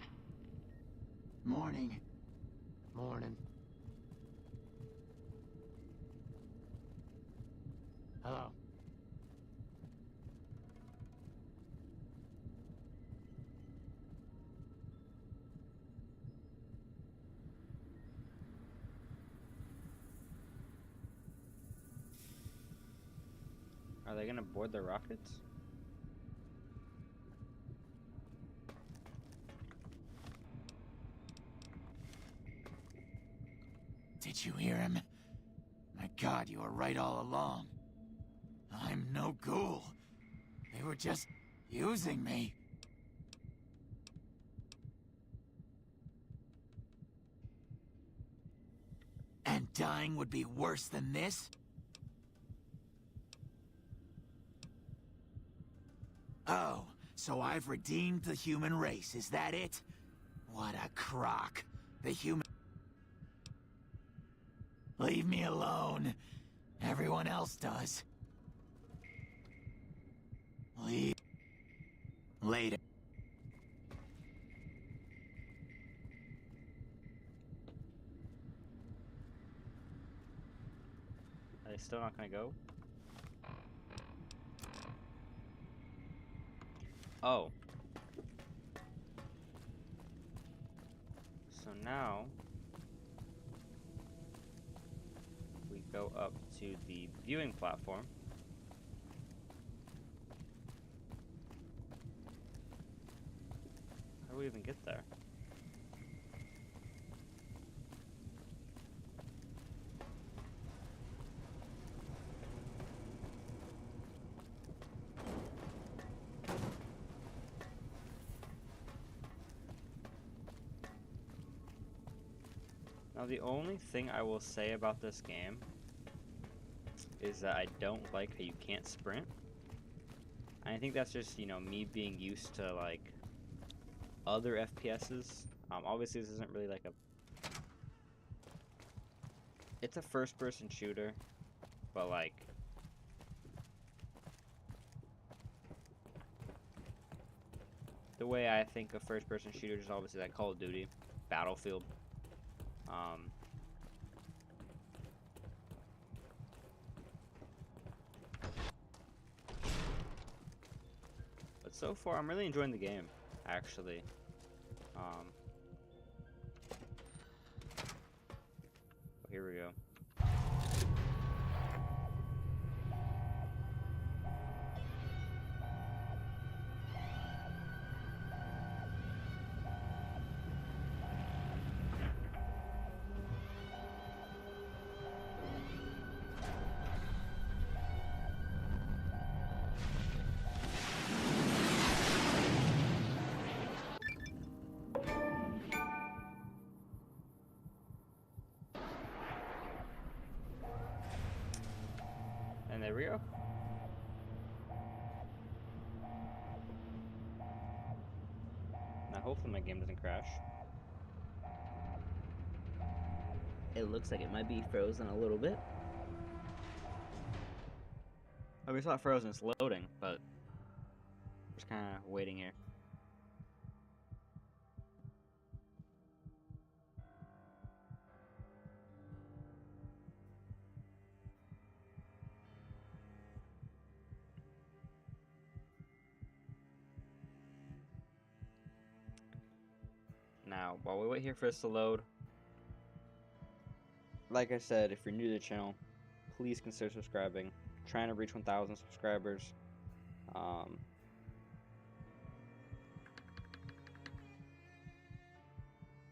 Morning. Morning. Hello. Are they gonna board the rockets? Did you hear him? My God, you were right all along. I'm no ghoul. They were just using me. And dying would be worse than this? Oh, so I've redeemed the human race, is that it? What a crock. The human... Leave me alone. Everyone else does. Leave... Later. Are they still not gonna go? Oh. So now we go up to the viewing platform. How do we even get there? Now, the only thing I will say about this game is that I don't like how you can't sprint. And I think that's just, you know, me being used to, like, other FPSs. Obviously, this isn't really like a... It's a first-person shooter, but, like... The way I think of first-person shooters is obviously like Call of Duty, Battlefield. But so far, I'm really enjoying the game, actually. Here we go. And there we go. Now hopefully my game doesn't crash. It looks like it might be frozen a little bit. I mean, it's not frozen, it's loading, but just kind of waiting here. Now, while we wait here for this to load, like I said, if you're new to the channel, please consider subscribing. I'm trying to reach 1,000 subscribers. I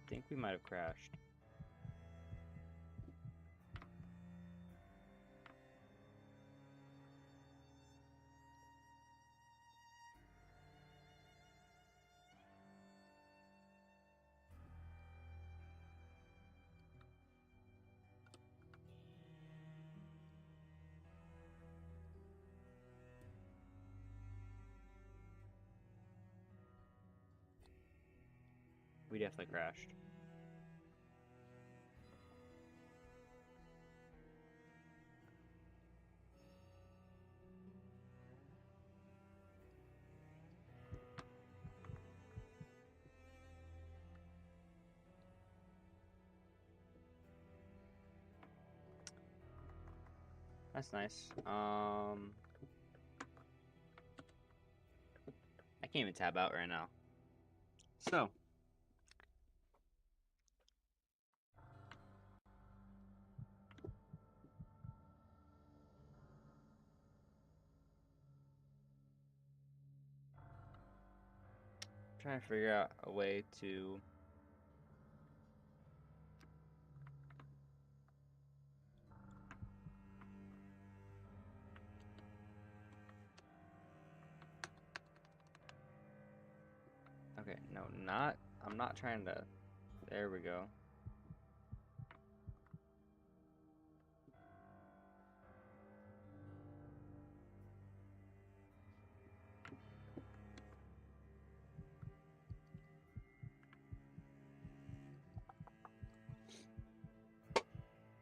think we might have crashed. We definitely crashed. That's nice. I can't even tab out right now. So. Trying to figure out a way to Okay, no, not. I'm not trying to. There we go.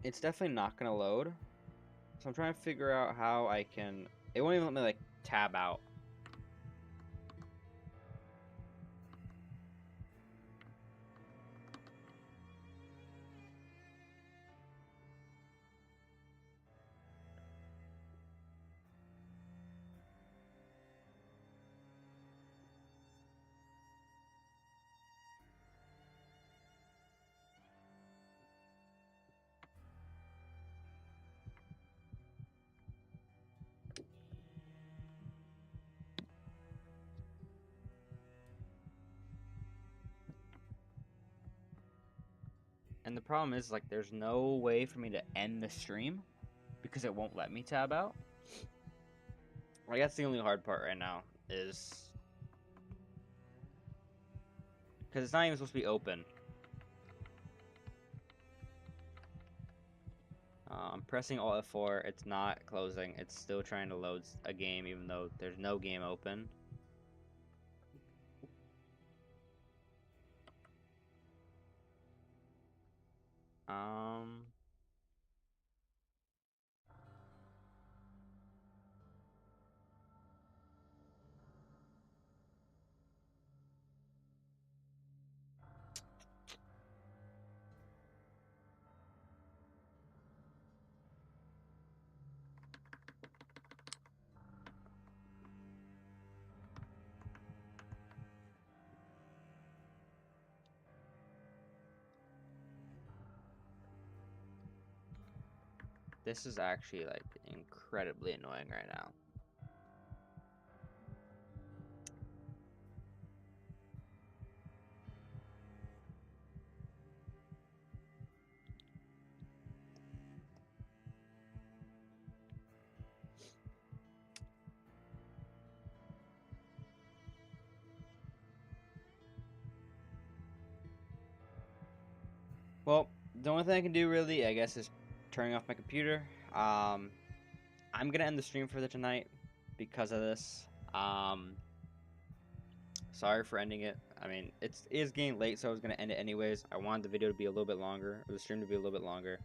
It's definitely not gonna load. So I'm trying to figure out how I can. It won't even let me like tab out. And the problem is, like, there's no way for me to end the stream because it won't let me tab out. Like, that's the only hard part right now is because it's not even supposed to be open. I'm pressing Alt F4. It's not closing. It's still trying to load a game even though there's no game open. This is actually like incredibly annoying right now. Well, the only thing I can do really, I guess, is turning off my computer. I'm gonna end the stream for tonight because of this. Sorry for ending it. I mean, it is getting late, so I was gonna end it anyways. I wanted the video to be a little bit longer, or the stream to be a little bit longer.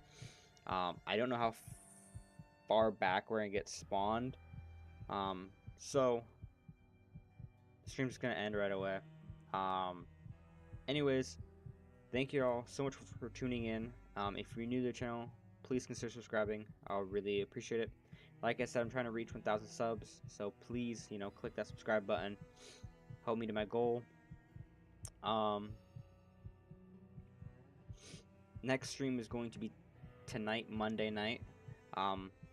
I don't know how far back we're gonna get spawned. So the stream's gonna end right away. Anyways, thank you all so much for tuning in. If you're new to the channel, please consider subscribing. I'll really appreciate it. Like I said, I'm trying to reach 1,000 subs, so please, click that subscribe button. Help me to my goal. Next stream is going to be tonight, Monday night.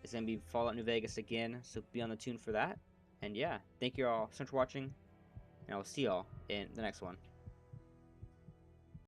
It's going to be Fallout New Vegas again, so be on the tune for that. And yeah, thank you all so much for watching, and I'll see y'all in the next one.